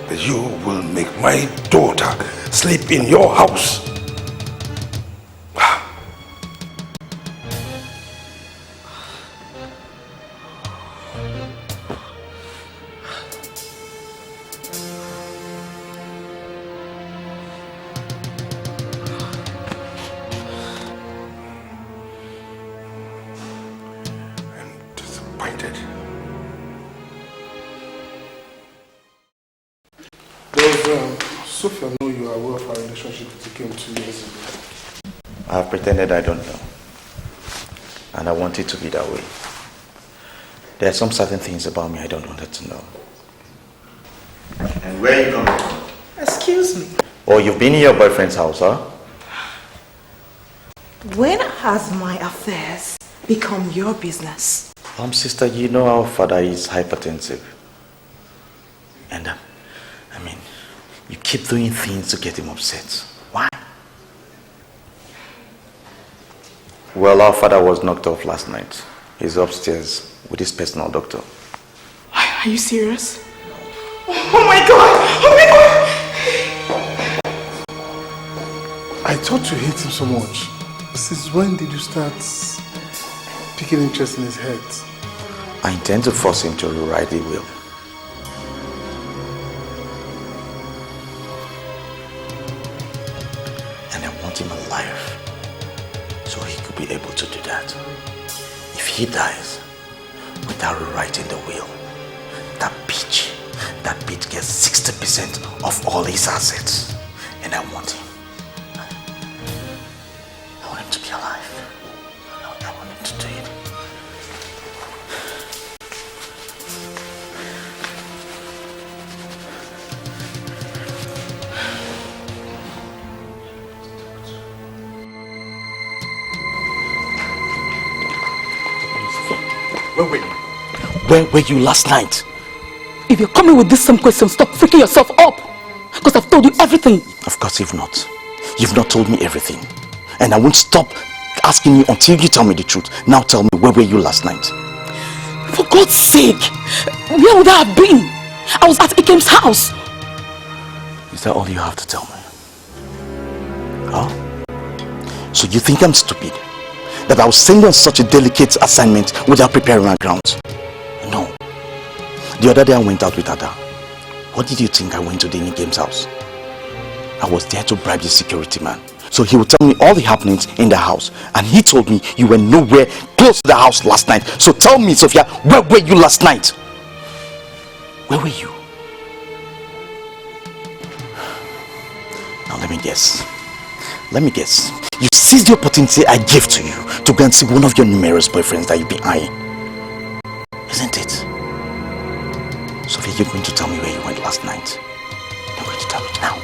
That you will make my daughter sleep in your house. Sophia know you are aware of our relationship that came 2 years ago. I have pretended I don't know. And I want it to be that way. There are some certain things about me I don't want her to know. And where are you coming from? Excuse me. Oh, you've been in your boyfriend's house, huh? When has my affairs become your business? Sister, you know our father is hypertensive. And you keep doing things to get him upset. Why? Well, our father was knocked off last night. He's upstairs with his personal doctor. Are you serious? Oh my God! Oh my God! I thought you hate him so much. Since when did you start picking interest in his head. I intend to force him to rewrite the will. And I want him alive, so he could be able to do that. If he dies without rewriting the will, that bitch gets 60% of all his assets. And I want him. I want him to be alive. I want him to do it. Where were you last night? If you're coming with this same question, stop freaking yourself up. Because I've told you everything. Of course you've not. You've not told me everything. And I won't stop asking you until you tell me the truth. Now tell me, where were you last night? For God's sake, where would I have been? I was at Ikem's house. Is that all you have to tell me? Huh? So you think I'm stupid? That I will send you on such a delicate assignment without preparing our grounds? No. The other day I went out with Ada. What did you think I went to the Ikem's house? I was there to bribe the security man. So he would tell me all the happenings in the house. And he told me you were nowhere close to the house last night. So tell me, Sophia, where were you last night? Where were you? Now let me guess. You seized the opportunity I gave to you to go and see one of your numerous boyfriends that you've been eyeing. Isn't it? Sophia, you're going to tell me where you went last night. You're going to tell me now.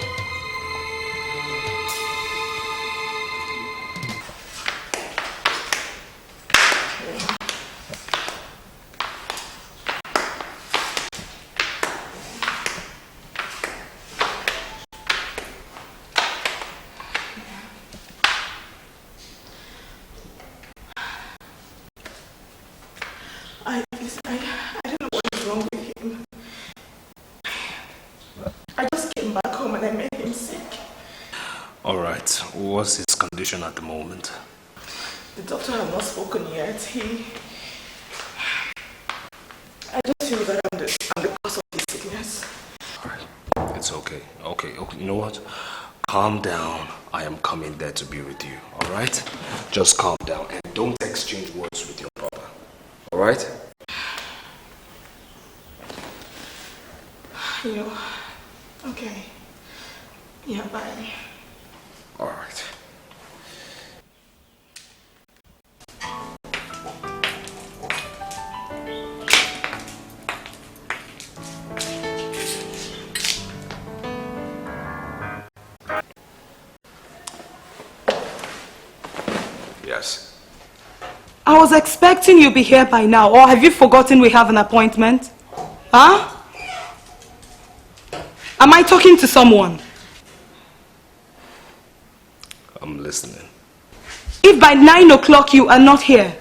I don't know what is wrong with him. I just came back home and I made him sick. Alright, what's his condition at the moment? The doctor has not spoken yet. I just feel that I'm the cause of his sickness. Alright, it's okay. Okay, you know what? Calm down. I am coming there to be with you, alright? Just calm down and don't exchange words with your brother, alright? Okay. Yeah, bye. Alright. Yes. I was expecting you'd be here by now, or have you forgotten we have an appointment? Huh? Am I talking to someone? I'm listening. If by 9 o'clock you are not here,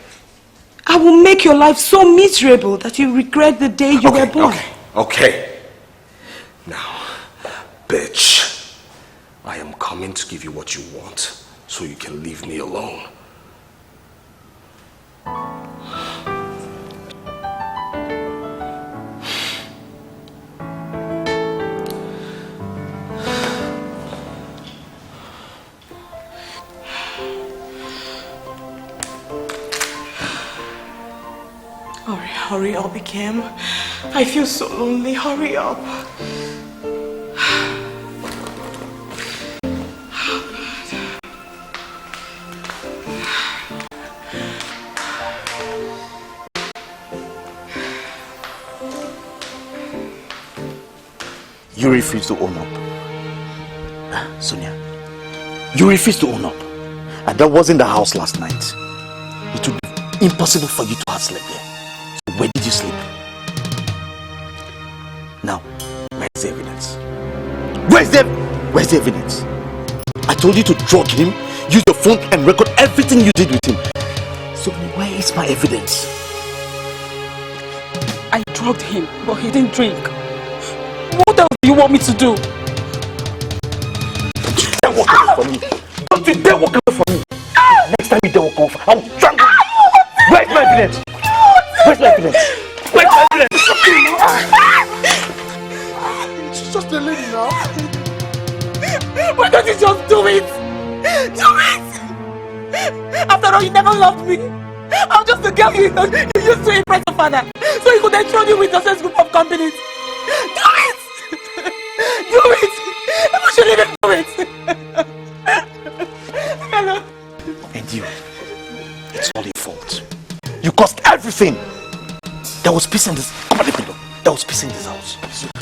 I will make your life so miserable that you regret the day you were born. Okay. Now, bitch, I am coming to give you what you want so you can leave me alone. Hurry up, Ikem. I feel so lonely. Hurry up. You refuse to own up. Sonia, you refuse to own up. And that was in the house last night. It would be impossible for you to have slept there. So where did you sleep? Now, where's the evidence? Where's the evidence? I told you to drug him, use your phone and record everything you did with him. So where is my evidence? I drugged him, but he didn't drink. What else do you want me to do? Don't you dare walk away from me. Don't you dare walk away from me. Next time you dare walk off, I'll strangle you. Where's my evidence? Where's the evidence? Where's the evidence? She's just a lady now. Why don't you just do it? Do it! After all, you never loved me. I'm just a girl you used to impress your father, so he could entrust you with the same group of companies. Do it! Do it! I should even do it! Hello? And you, it's all your fault. You caused everything. There was peace in this. Come on, let me know. There was peace in this house.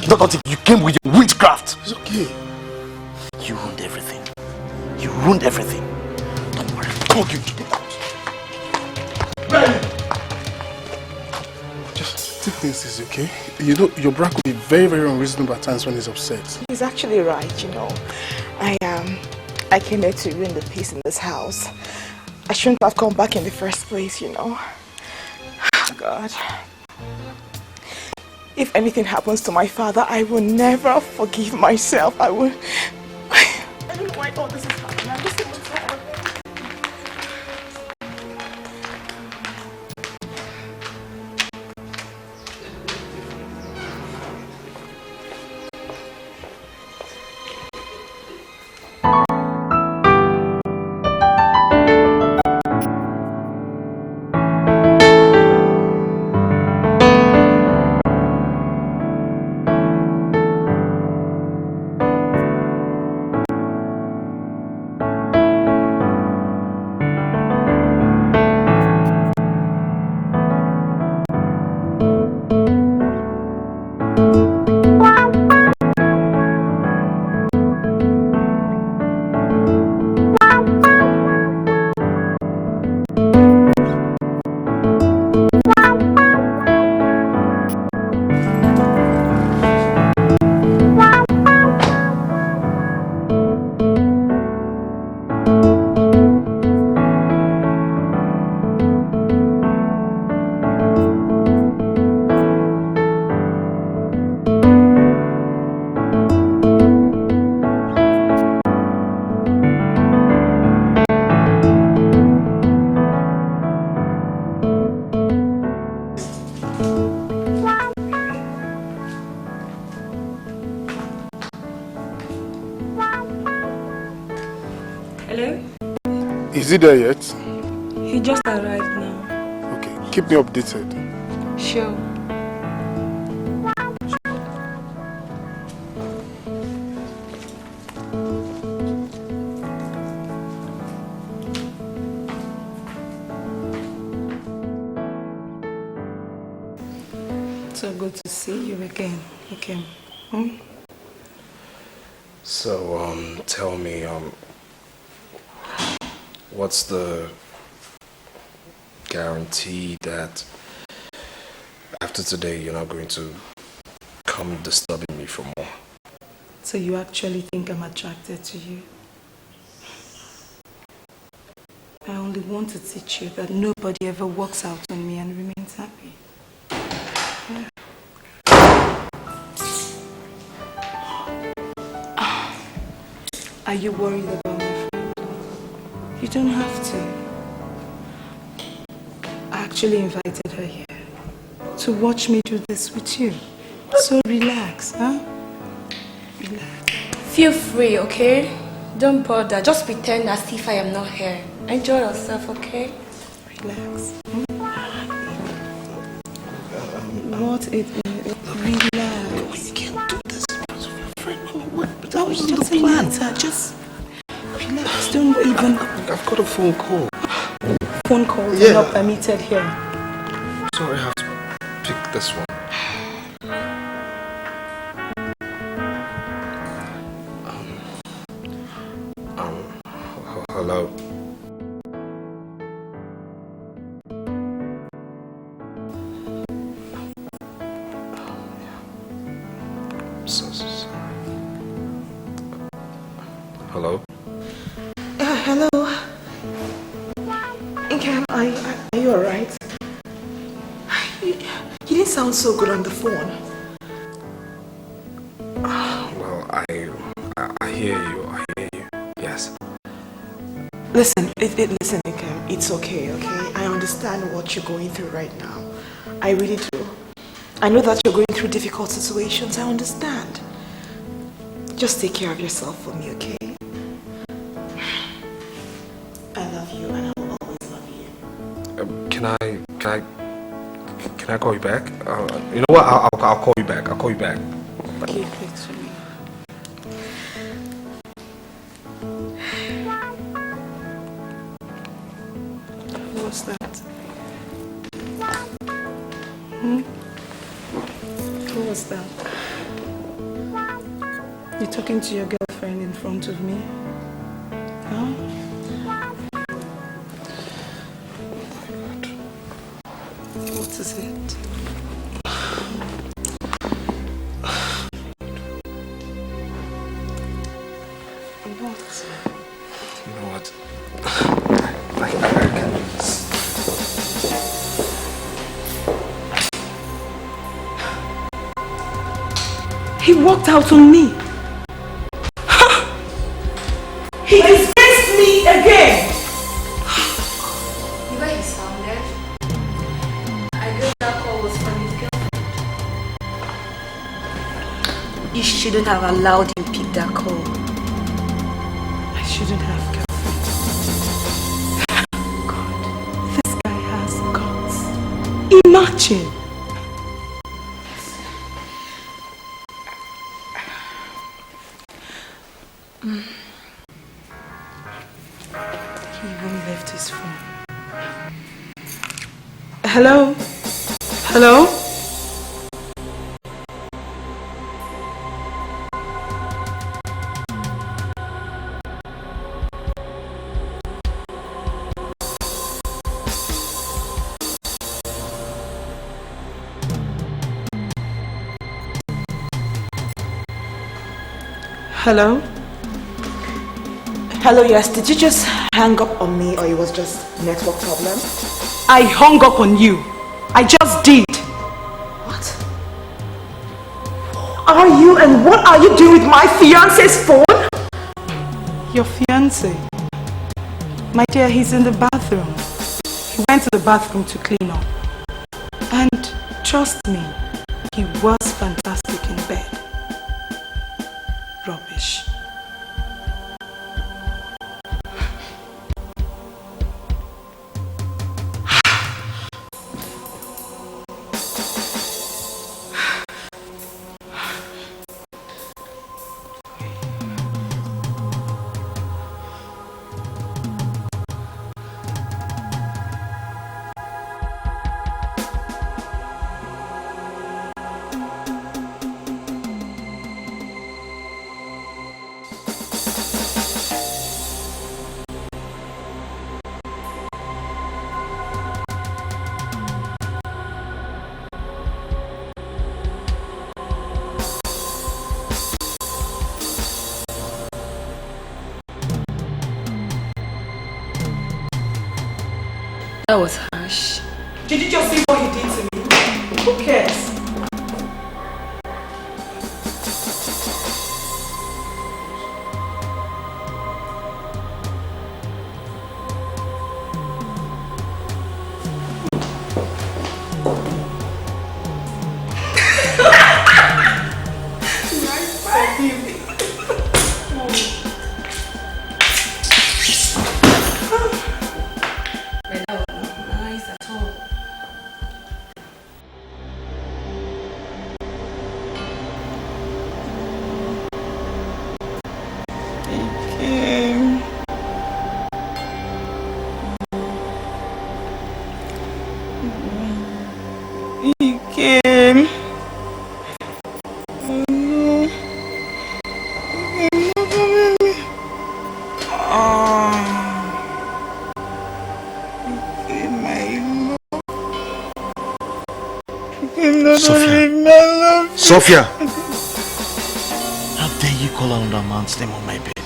Not until you came with your witchcraft. It's okay. You ruined everything. You ruined everything. Don't worry, I'll give you the house. Just take things easy, okay? You know, your brother could be very, very unreasonable at times when he's upset. He's actually right, you know. I came here to ruin the peace in this house. I shouldn't have come back in the first place, you know. God. If anything happens to my father, I will never forgive myself. I don't know why all this is happening. I'm just so tired. Is he there yet? He just arrived now. Okay, keep me updated. Sure. So good to see you again. Okay. So, tell me, what's the guarantee that after today you're not going to come disturbing me for more? So you actually think I'm attracted to you? I only want to teach you that nobody ever walks out on me and remains happy. Yeah. Are you worried about my friend? You don't have to. I actually invited her here to watch me do this with you. So relax, huh? Relax. Feel free, okay? Don't bother. Just pretend as if I am not here. Enjoy yourself, okay? Relax. What it is? Relax. You can't do this. That was the plan. Just relax. Don't even. I've got a phone call. Phone calls are not permitted here. Sorry, I have to pick this one. Hello. So sorry. Hello? Hello. Inkem, are you alright? You didn't sound so good on the phone. Well, I hear you. I hear you. Yes. Listen, Inkem. It's okay, okay? I understand what you're going through right now. I really do. I know that you're going through difficult situations. I understand. Just take care of yourself for me, okay? I love you and I will always love you. Can I call you back? You know what? I'll call you back. I'll call you back. Keep it to me. What's that? What was that? You're talking to your girlfriend in front of me? Huh? What is it? What? You know what? He walked out on me. He disgraced me again. The way he sounded, I guess that call was from his girlfriend. You shouldn't have allowed him pick that call. I shouldn't have, girlfriend. God, this guy has guts. Imagine. He even left his phone. Hello? Hello? Hello? Hello, yes. Did you just hang up on me or it was just network problem? I hung up on you. I just did. What? Are you and what are you doing with my fiance's phone? Your fiancé? My dear, he's in the bathroom. He went to the bathroom to clean up. And trust me, he was fantastic in bed. Rubbish. That was harsh. Did you just see what he did to me? Who cares? Sophia! How dare you call another man's name on my bed?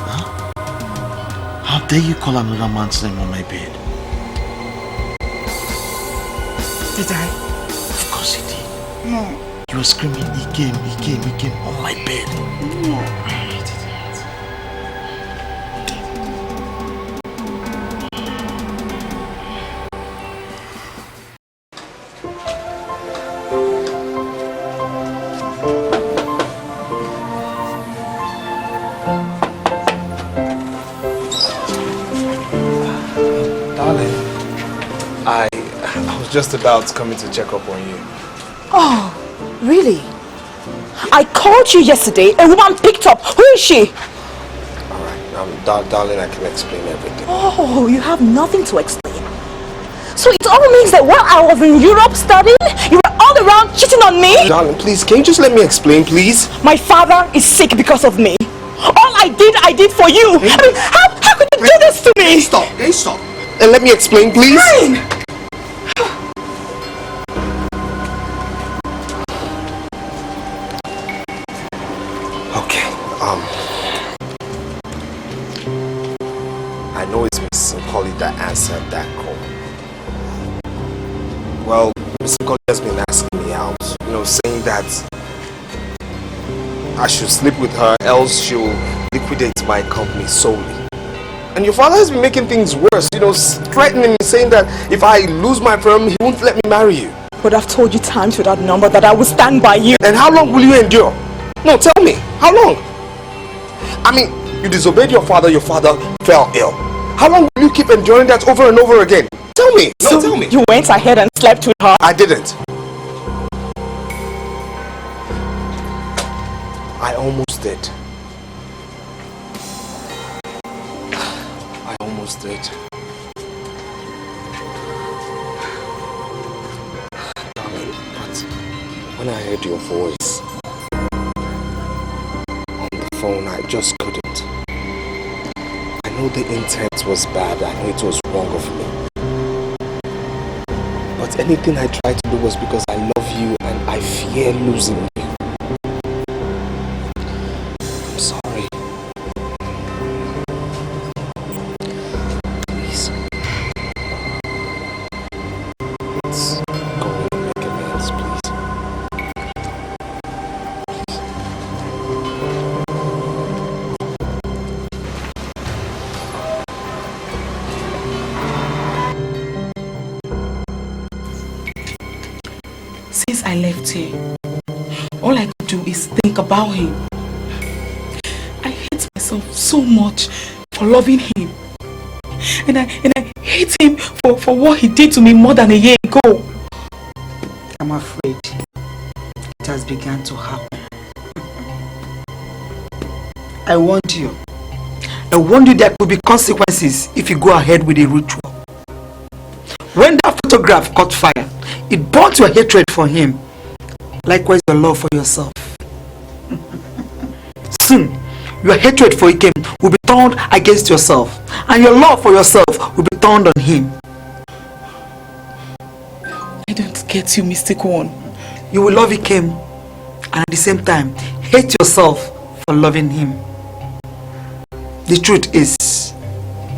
Huh? How dare you call another man's name on my bed? Did I? Of course you did. No. You were screaming, he came on my bed. No. Darling, I was just about coming to check up on you. Oh, really? I called you yesterday. A woman picked up. Who is she? Alright, darling, I can explain everything. Oh, you have nothing to explain. So it all means that while I was in Europe studying, you were all around cheating on me? Darling, please, can you just let me explain, please? My father is sick because of me. All I did for you. I mean, how could you do this to me? Stop, stop. And let me explain, please. Fine. Okay, I know it's Miss Nkoli that answered that call. Well, Miss Nkoli has been asking me out, saying that I should sleep with her, else she'll liquidate my company solely. And your father has been making things worse, threatening me, saying that if I lose my firm, he won't let me marry you. But I've told you times without number that I will stand by you. And how long will you endure? No, tell me, how long? I mean, you disobeyed your father fell ill. How long will you keep enduring that over and over again? Tell me, tell me. You went ahead and slept with her? I didn't. I almost did. I almost did. Darling, but when I heard your voice on the phone, I just couldn't. I know the intent was bad. I know it was wrong of me. But anything I tried to do was because I love you and I fear losing you. I'm sorry. Please. Let's go and make amends, please. Since I left here, all I could do is think about him. I hate myself so much for loving him. And I hate him for what he did to me more than a year ago. I'm afraid it has begun to happen. I warned you. I warned you there could be consequences if you go ahead with a ritual. When that photograph caught fire, it burnt your hatred for him. Likewise your love for yourself. Soon, your hatred for Ikem will be turned against yourself, and your love for yourself will be turned on him. I don't get you, Mystic One. You will love Ikem, and at the same time, hate yourself for loving him. The truth is,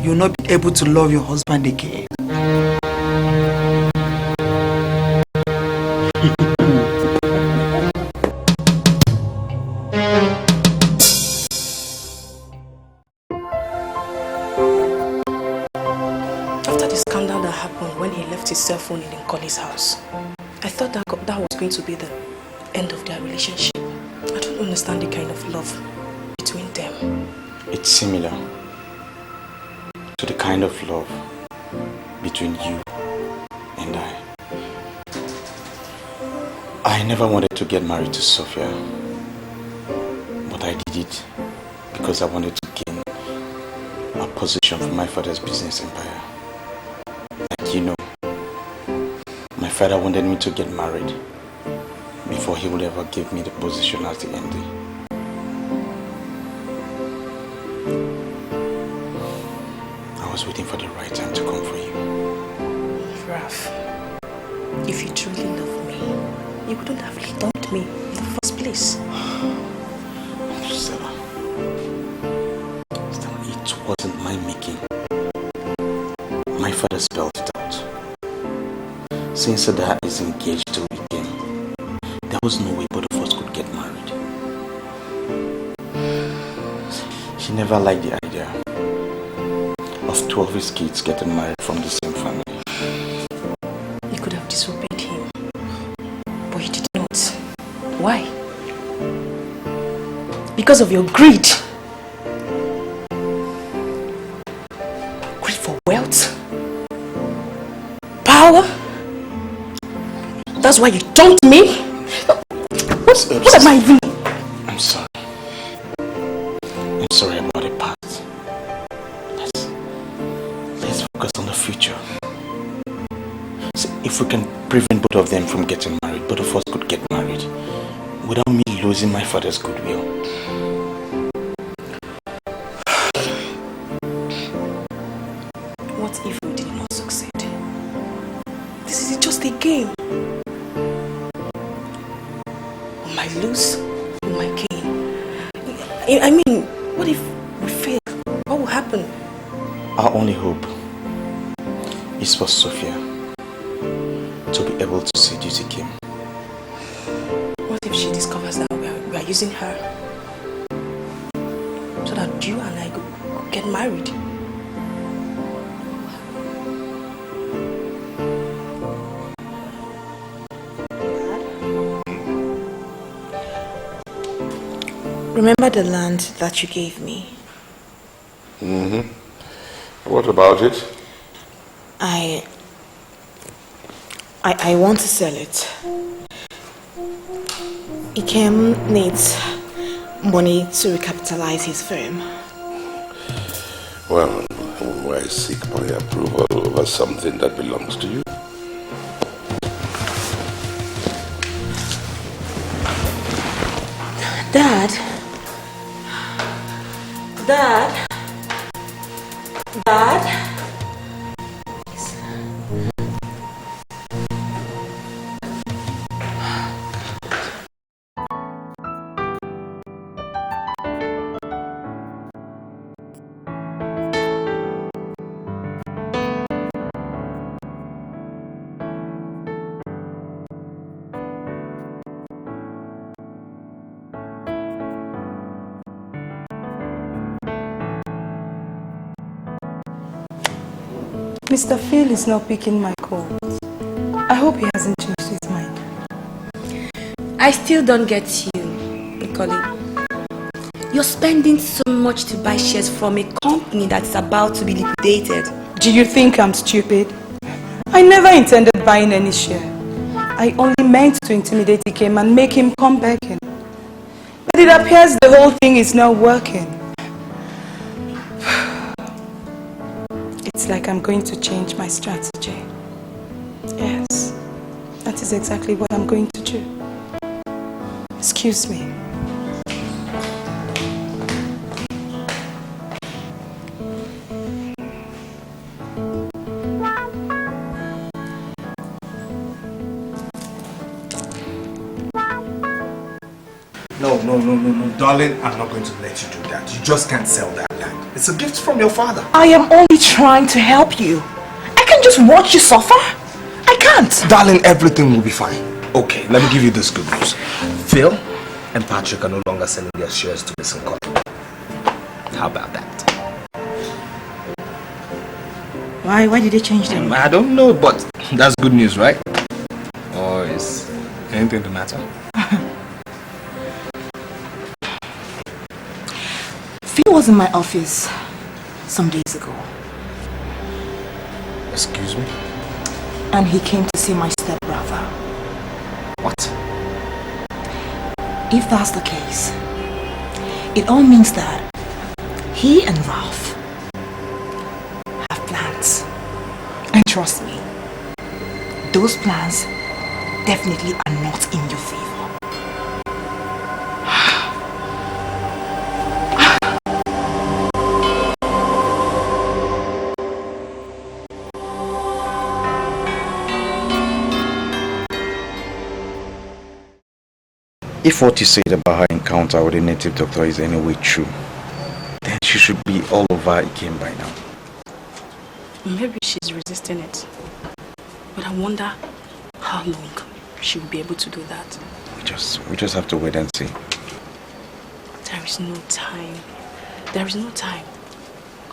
you will not be able to love your husband again. His cell phone in Nkoli's house. I thought that was going to be the end of their relationship. I don't understand the kind of love between them. It's similar to the kind of love between you and I. I never wanted to get married to Sophia, but I did it because I wanted to gain a position for my father's business empire. Like you know, my father wanted me to get married before he would ever give me the position as the MD. I was waiting for the right time to come for you. Ralph, if you truly love me, you wouldn't have dumped me in the first place. Stella, it wasn't my making. My father spelled it out. Since Sada is engaged to Ikem, there was no way both of us could get married. He never liked the idea of 2 of his kids getting married from the same family. You could have disobeyed him, but you did not. Why? Because of your greed. power? That's why you dumped me? What am I even? I'm sorry. I'm sorry about the past. Let's focus on the future. See, if we can prevent both of them from getting married, both of us could get married without me losing my father's goodwill. What if we did not succeed? This is just a game. We might lose, we might gain. I mean, what if we fail? What will happen? Our only hope is for Sophia to be able to seduce Kim. What if she discovers that we are using her so that you and I could get married? Remember the land that you gave me? Mm-hmm. What about it? I want to sell it. Ikem needs money to recapitalize his firm. Well, why seek my approval over something that belongs to you? Dad? Mr. Phil is not picking my calls. I hope he hasn't changed his mind. I still don't get you, Nicole. You're spending so much to buy shares from a company that's about to be liquidated. Do you think I'm stupid? I never intended buying any share. I only meant to intimidate him and make him come back in. But it appears the whole thing is not working. It's like I'm going to change my strategy. Yes, that is exactly what I'm going to do. Excuse me. No, darling, I'm not going to let you do that. You just can't sell that land. It's a gift from your father. I am only trying to help you. I can't just watch you suffer. I can't. Darling, everything will be fine. Okay, let me give you this good news. Phil and Patrick are no longer selling their shares to Miss Nkoli. How about that? Why did they change them? I don't know, but that's good news, right? Or is anything the matter? Phil was in my office some days ago. Excuse me? And he came to see my stepbrother. What? If that's the case, it all means that he and Ralph have plans. And trust me, those plans definitely are not in your favor. If what you said about her encounter with a native doctor is anyway true, then she should be all over Ikem by now. Maybe she's resisting it. But I wonder how long she will be able to do that. We just have to wait and see. There is no time. There is no time.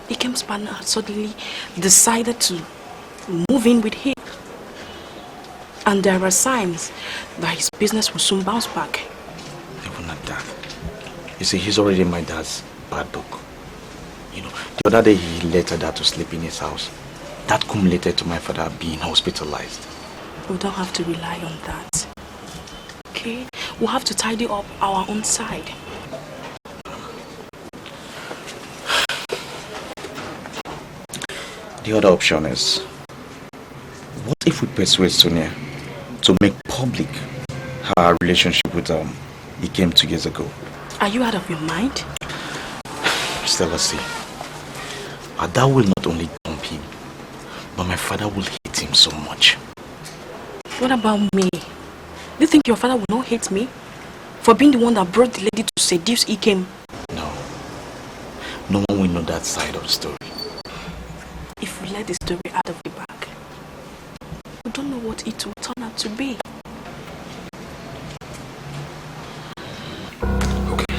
Ikem's partner had suddenly decided to move in with him. And there are signs that his business will soon bounce back. Even not that. You see, he's already in my dad's bad book. You know, the other day he let her dad to sleep in his house. that culminated to my father being hospitalized. We don't have to rely on that. Okay? We'll have to tidy up our own side. The other option is, what if we persuade Sonia to make public her relationship with Ikem 2 years ago? Are you out of your mind? Stella, see, Ada will not only dump him, but my father will hate him so much. What about me? Do you think your father will not hate me for being the one that brought the lady to seduce Ikem? No. No one will know that side of the story. If we let the story out of the bag, we don't know what it will turn out to be. Okay.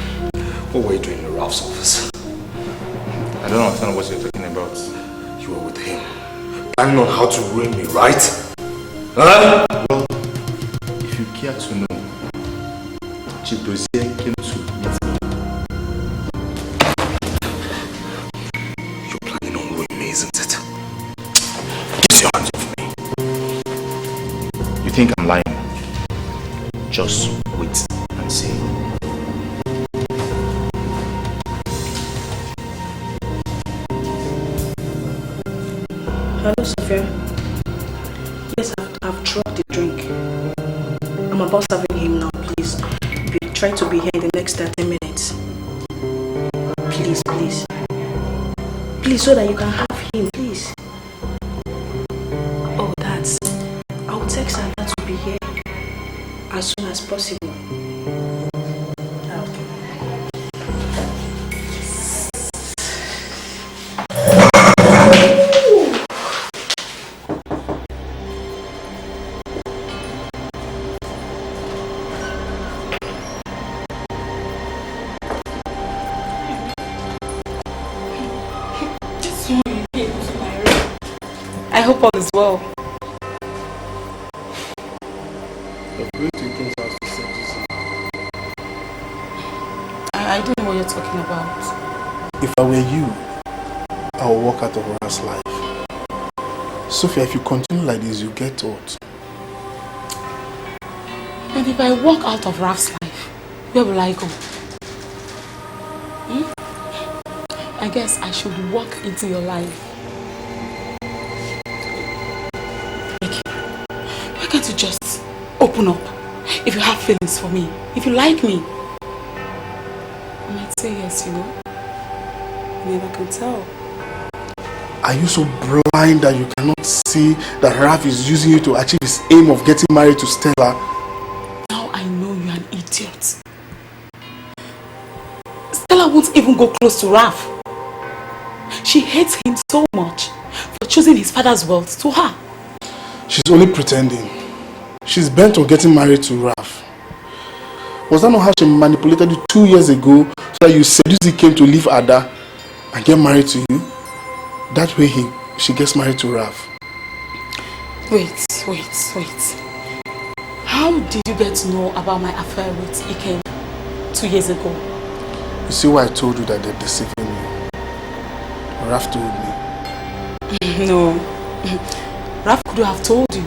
What were you doing in Ralph's office? I don't understand what you're talking about. You were with him, planning on how to ruin me, right? Huh? Well, if you care to know, Chief Dozier came to meet me. You're planning on ruining me, isn't it? Get your hands off me. You think I'm lying? Just wait and see. Hello, Sophia. Yes, I've dropped the drink. I'm about serving him now, please. Try to be here in the next 30 minutes. Please, please. Please, so that you can have him, please. Oh, that's... I'll text her that will be here as soon as possible. I hope all is well. I don't know what you're talking about. If I were you, I would walk out of Ralph's life. Sophia, if you continue like this, you get taught. And if I walk out of Ralph's life, where will I go? I guess I should walk into your life. Why can't you just open up? If you have feelings for me, if you like me, I might say yes, you know. You never can tell. Are you so blind that you cannot see that Ralph is using you to achieve his aim of getting married to Stella? Now I know you're an idiot. Stella won't even go close to Ralph. She hates him so much for choosing his father's wealth to her. She's only pretending. She's bent on getting married to Ralph. Was that not how she manipulated you 2 years ago so that you seduced Ikem to leave Ada and get married to you? That way she gets married to Ralph. Wait. How did you get to know about my affair with Ikem 2 years ago? You see why I told you that they're deceiving you? Ralph told me. No. Ralph could have told you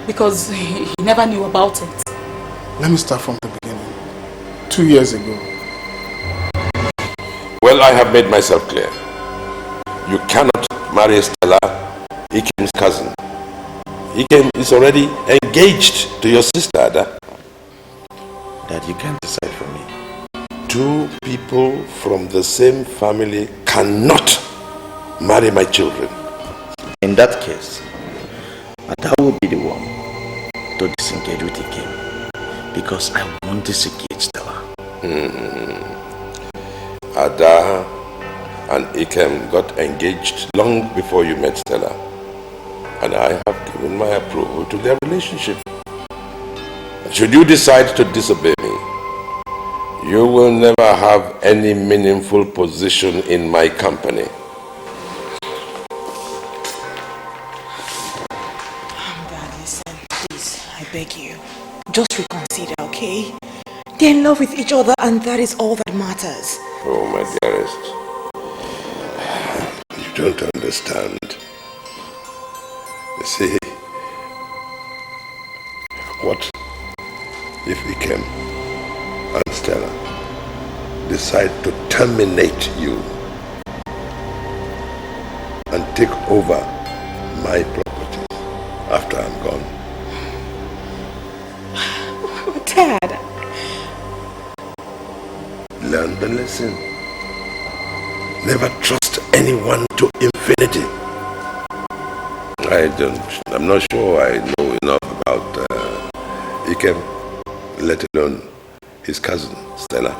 because he never knew about it. Let me start from the beginning. 2 years ago. Well, I have made myself clear. You cannot marry Stella, Ikem's cousin. Ikem is already engaged to your sister, Ada. Dad, you can't decide for me. Two people from the same family cannot marry my children. In that case, Ada will be the one to disengage with Ikem because I won't disengage Stella. Ada and Ikem got engaged long before you met Stella, and I have given my approval to their relationship. Should you decide to disobey me, you will never have any meaningful position in my company. Dad, listen, please, I beg you. Just reconsider, okay? They're in love with each other and that is all that matters. Oh, my dearest, you don't understand. if Ikem and Stella decide to terminate you and take over my properties after I'm gone. Dad. Learn the lesson. Never trust anyone to infinity. I'm not sure I know enough about Ikem, let alone his cousin, Stella.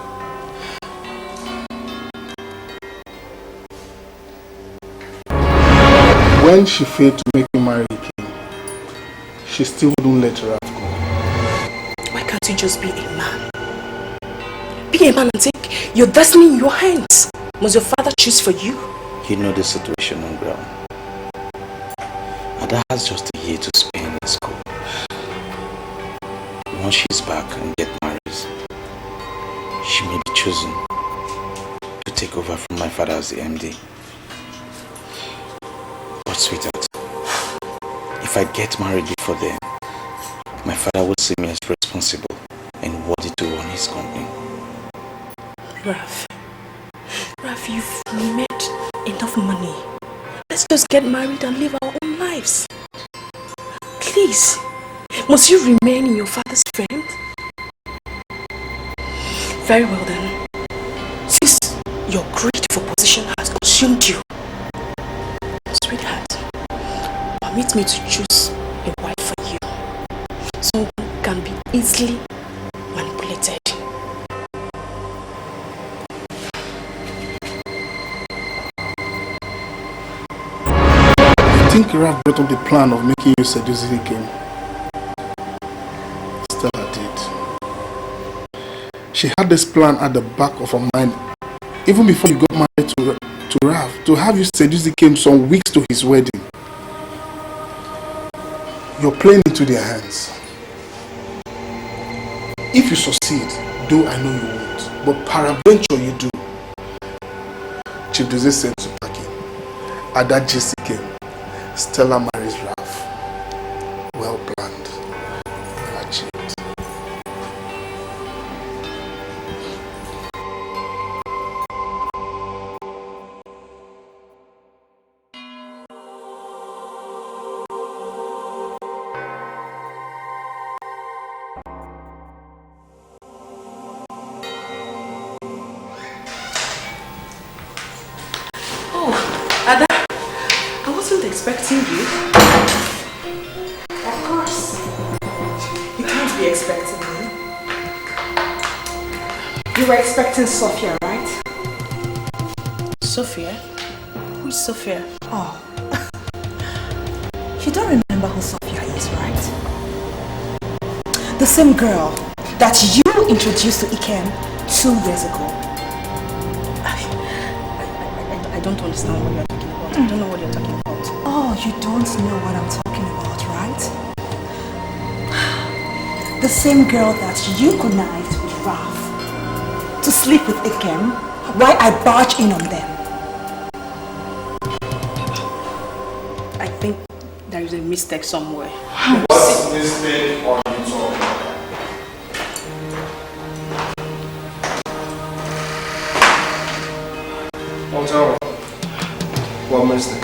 When she failed to make you marry Ikem, she still wouldn't let Ralph go. Why can't you just be a man? Be a man and take your destiny in your hands. Must your father choose for you? You know the situation on ground. Ada has just a year to spend in school. Once she's back and get married, she may be chosen to take over from my father as the MD. But sweetheart, if I get married before then, my father will see me as responsible and worthy to run his company. Ralph, you've made enough money. Let's just get married and live our own lives. Please, must you remain in your father's friend? Very well then. Since your greed for position has consumed you, sweetheart, permit me to choose a wife for you. Someone who can be easily manipulated. I think Ralph brought up the plan of making you seduce Ikem. Stella did. She had this plan at the back of her mind even before you got married to Ralph, to have you seduce Ikem some weeks to his wedding. You're playing into their hands. If you succeed, though I know you won't, but peradventure you do, Chief Dozie sent to packing. Ada Jessica, Stella marries Ralph. Well planned. Well achieved. Ada, I wasn't expecting you. Of course. You can't be expecting me. You were expecting Sophia, right? Sophia? Who is Sophia? Oh. You don't remember who Sophia is, right? The same girl that you introduced to Ikem 2 years ago. I don't understand what you're talking about. I don't know what you're talking about. Oh, you don't know what I'm talking about, right? The same girl that you connived with Ralph to sleep with Ikem while I barged in on them. I think there is a mistake somewhere. What mistake are you talking about? Oh, tell me. What mistake?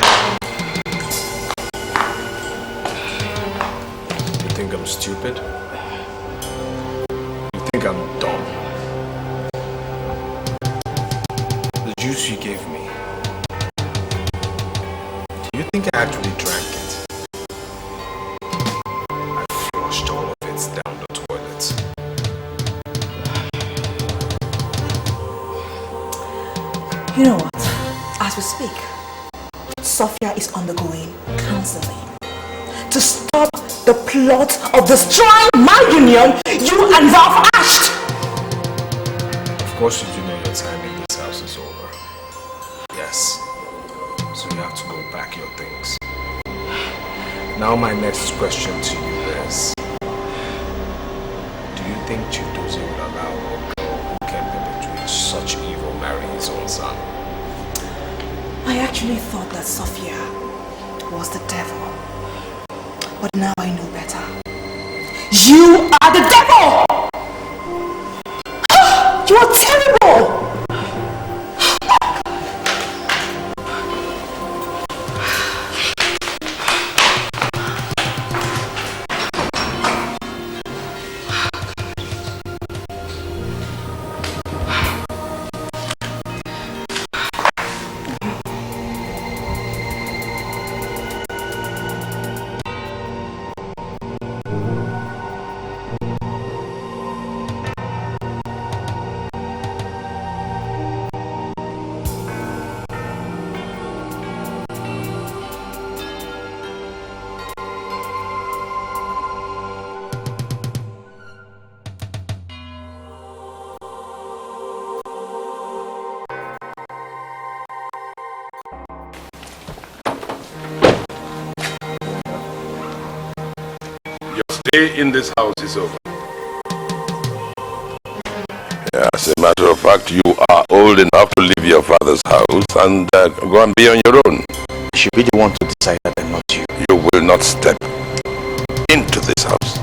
You think I'm stupid? You think I'm dumb? The juice you gave me, do you think I actually drank it? I flushed all of it down the toilet. You know what? As we speak, Sophia is undergoing counseling to stop the plot of destroying my union you and Ralph hatched. Of course you do know your time in this house is over. Yes. So you have to go pack your things. Now my next question to you is, do you think Chief Dozie would allow a girl who can perpetrate such evil marry his own son? I actually thought that Sophia was the devil. But now I know better. You are the devil! day in this house is over. As a matter of fact, you are old enough to leave your father's house and go and be on your own. You should be the one to decide that and not you. You will not step into this house.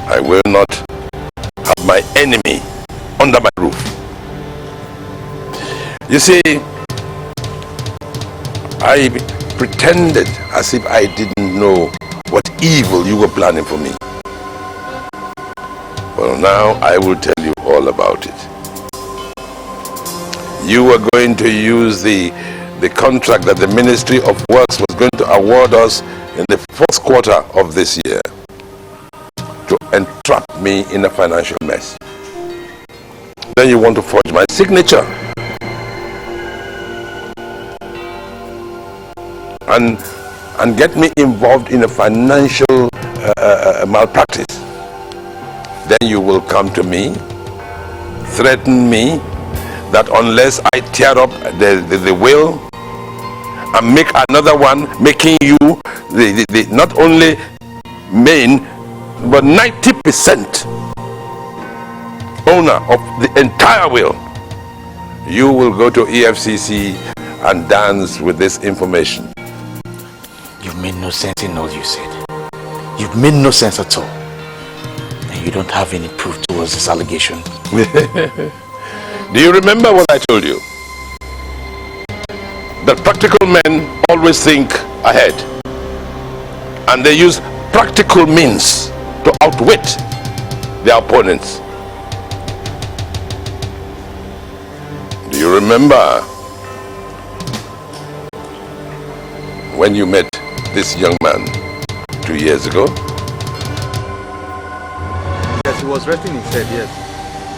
I will not have my enemy under my roof. You see, I pretended as if I didn't know what evil you were planning for me. Well, now I will tell you all about it. You were going to use the contract that the Ministry of Works was going to award us in the fourth quarter of this year to entrap me in a financial mess. Then you want to forge my signature and get me involved in a financial malpractice. Then you will come to me, threaten me that unless I tear up the will and make another one, making you the not only main but 90% owner of the entire will, you will go to EFCC and dance with this information. You've made no sense in all you said. You've made no sense at all. And you don't have any proof towards this allegation. Do you remember what I told you? That practical men always think ahead. And they use practical means to outwit their opponents. Do you remember when you met this young man 2 years ago? Yes, he was resting his head, yes.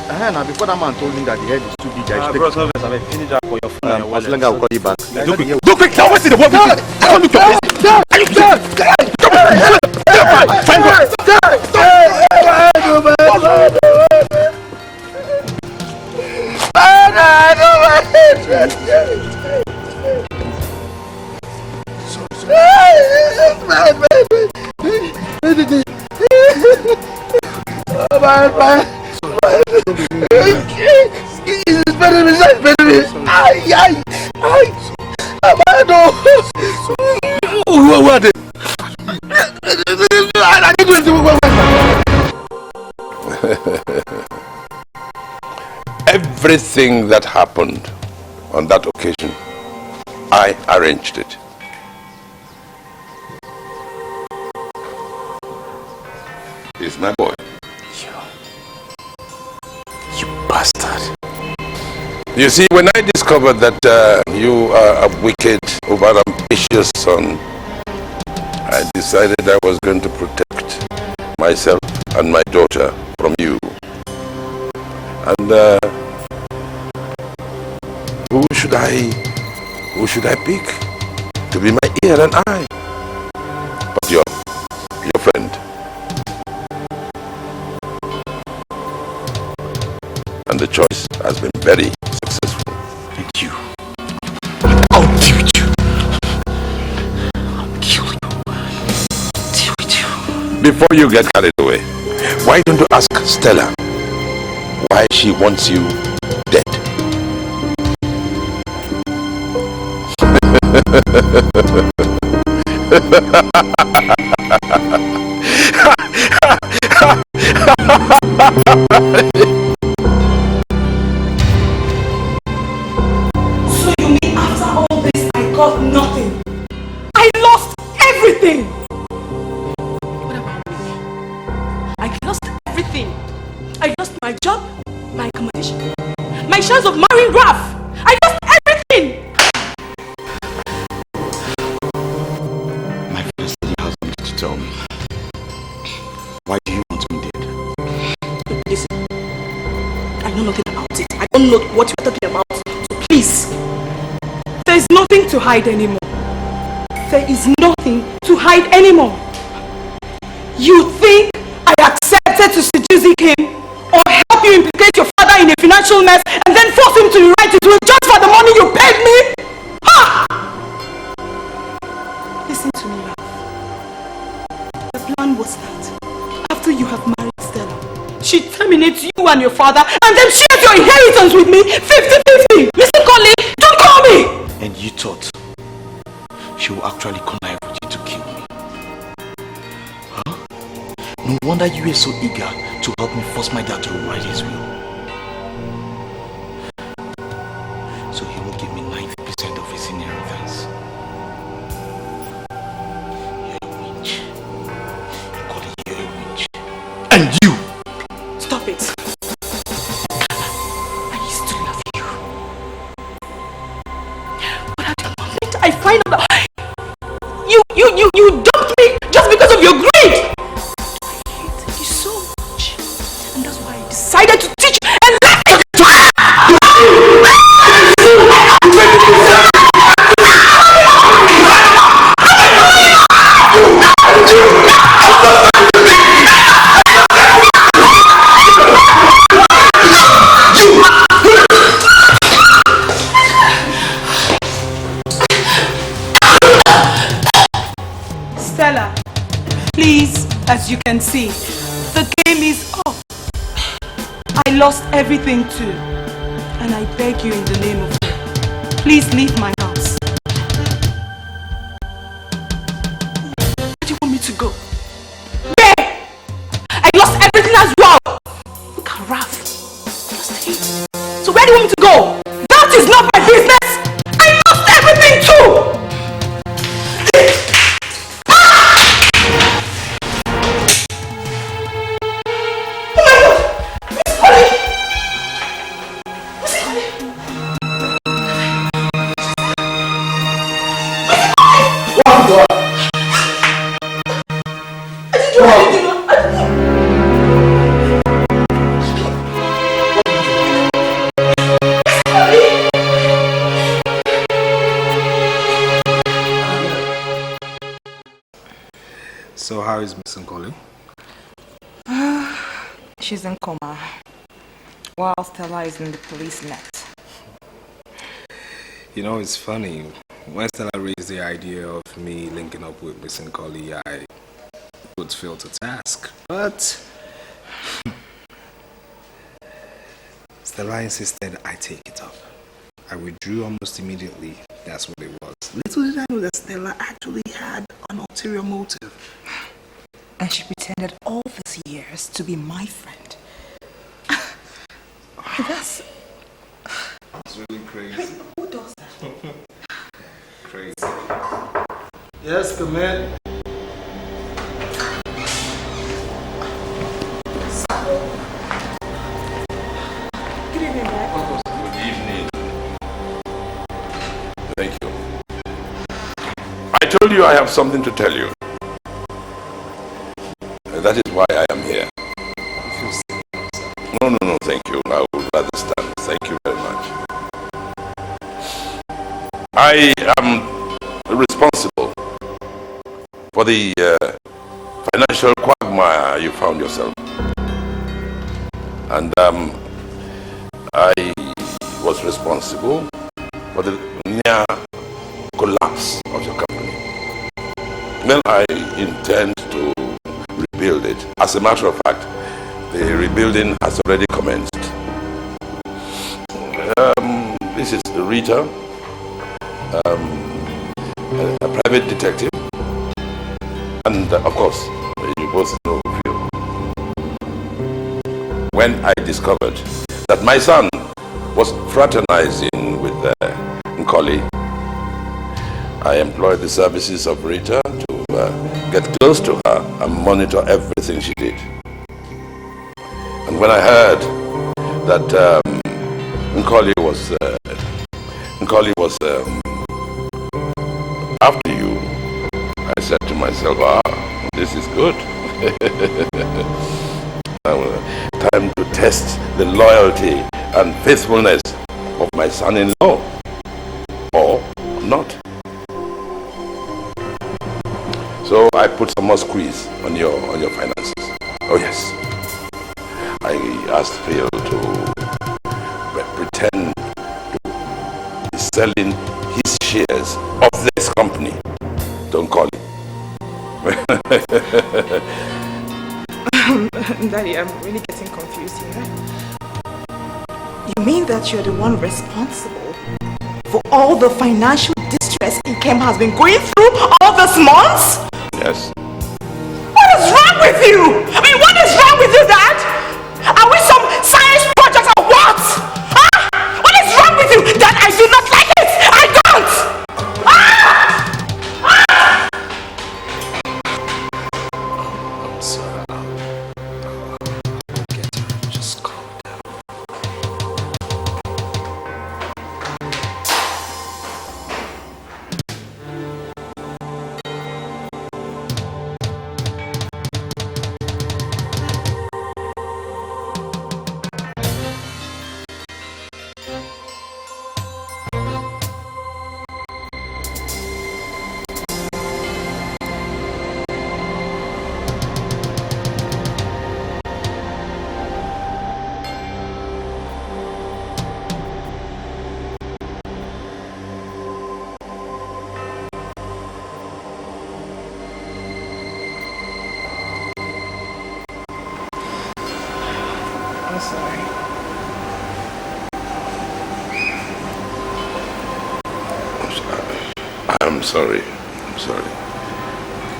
Now before that man told me that the head is too big, I should take it. I finish that for your phone. As long as I'll call you back. Do quick! Do quick! Now what's in the world? I don't look your face! Are you scared? Find God! Everything that happened on that occasion, I arranged it. He's my boy. You bastard. You see, when I discovered that you are a wicked, over-ambitious son, I decided I was going to protect myself and my daughter from you. And who should I pick to be my ear and eye? But your friend. And the choice has been very successful. And you. I'll deal with you. I'll kill you. Deal with you. Before you get carried away, why don't you ask Stella why she wants you dead? So you mean after all this I got nothing? I lost everything! What about me? I lost everything. I lost my job, my accommodation, my chance of marrying Ralph. I lost everything! My father said he has something to tell me. Why do you want me dead? Listen, I know nothing about it. I don't know what you're talking about. So please. There is nothing to hide anymore. There is nothing to hide anymore. You think I accepted to seduce him or help you implicate your father in a financial mess and then force him to rewrite his will just for the money you paid me? Ha! Listen to me, Ralph. father and then share your inheritance with me 50-50. Mr. Collie, don't call me! And you thought she will actually connive with you to kill me? Huh? No wonder you were so eager to help me force my dad to rewrite his will. So he will give me 90% of his inheritance. You're a witch. You call it you're a witch. And you! Stop it. I used to love you. But at the moment I find out that you dumped me just because of your greed! I hate you so much. And that's why I decided to teach you and let you Stella, please, as you can see, the game is up. I lost everything too. And I beg you in the name of God, please leave my house. Where do you want me to go? Where? I lost everything as well. Look at Ralph. Lost him. So where do you want me to go? That is not my business. I lost everything too. So how is Miss Nkoli? She's in coma, while Stella is in the police net. You know, it's funny. When Stella raised the idea of me linking up with Miss Nkoli, I would fail to task. But Stella insisted I take it up. I withdrew almost immediately. That's what it was. Little did I know that Stella actually had an ulterior motive. And she pretended all these years to be my friend. That's really crazy. Who does that? Crazy. Yes, come in. Good evening, Dad. Good evening. Thank you. I told you I have something to tell you. That is why I am here. No, thank you. I would rather stand. Thank you very much. I am responsible for the financial quagmire you found yourself. And I was responsible for the near collapse of your company. Well, I intend to rebuild it. As a matter of fact, the rebuilding has already commenced. This is Rita, a private detective, and of course, you both know you. When I discovered that my son was fraternizing with Nkoli, I employed the services of Rita to get close to her and monitor everything she did. And when I heard that Nkoli was after you, I said to myself, this is good. Time to test the loyalty and faithfulness of my son-in-law, or not. So I put some more squeeze on your finances. Oh yes. I asked Phil to pretend to be selling his shares of this company. Don't call it. Daddy, I'm really getting confused here. You mean that you're the one responsible for all the financial distress Ikem has been going through all these months? Yes. What is wrong with you? I mean, what is wrong with you, Dad? Are we some science project or what? Huh? What is wrong with you? Dad, I do not like it! I don't! I'm sorry. I'll get her. Just calm down. I'm sorry. I'm sorry.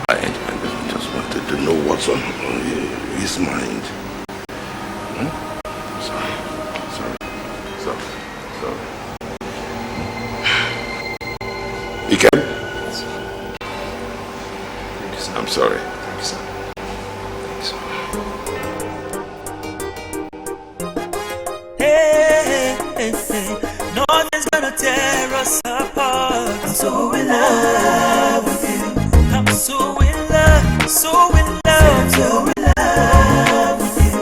I just wanted to know what's on his mind. Sorry. Ikem? I'm sorry. Thank you, sir. Hey, nothing's gonna tear us apart. I'm so in love with you. I'm so in love, so in love, so in love with you.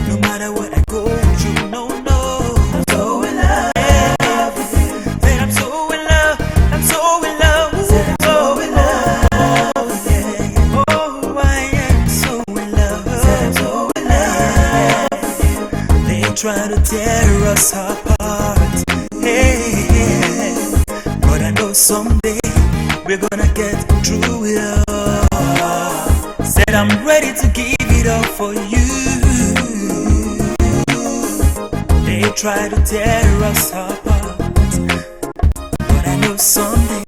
No matter what I go through, no. I'm so in love with you. Then I'm so in love, I'm so in love, I'm so in love with you. Oh, I am so in love, I'm so in love with you. They try to tear us apart. Hey, but I know someday we're gonna get through it all. Said I'm ready to give it all for you. They try to tear us apart, but I know someday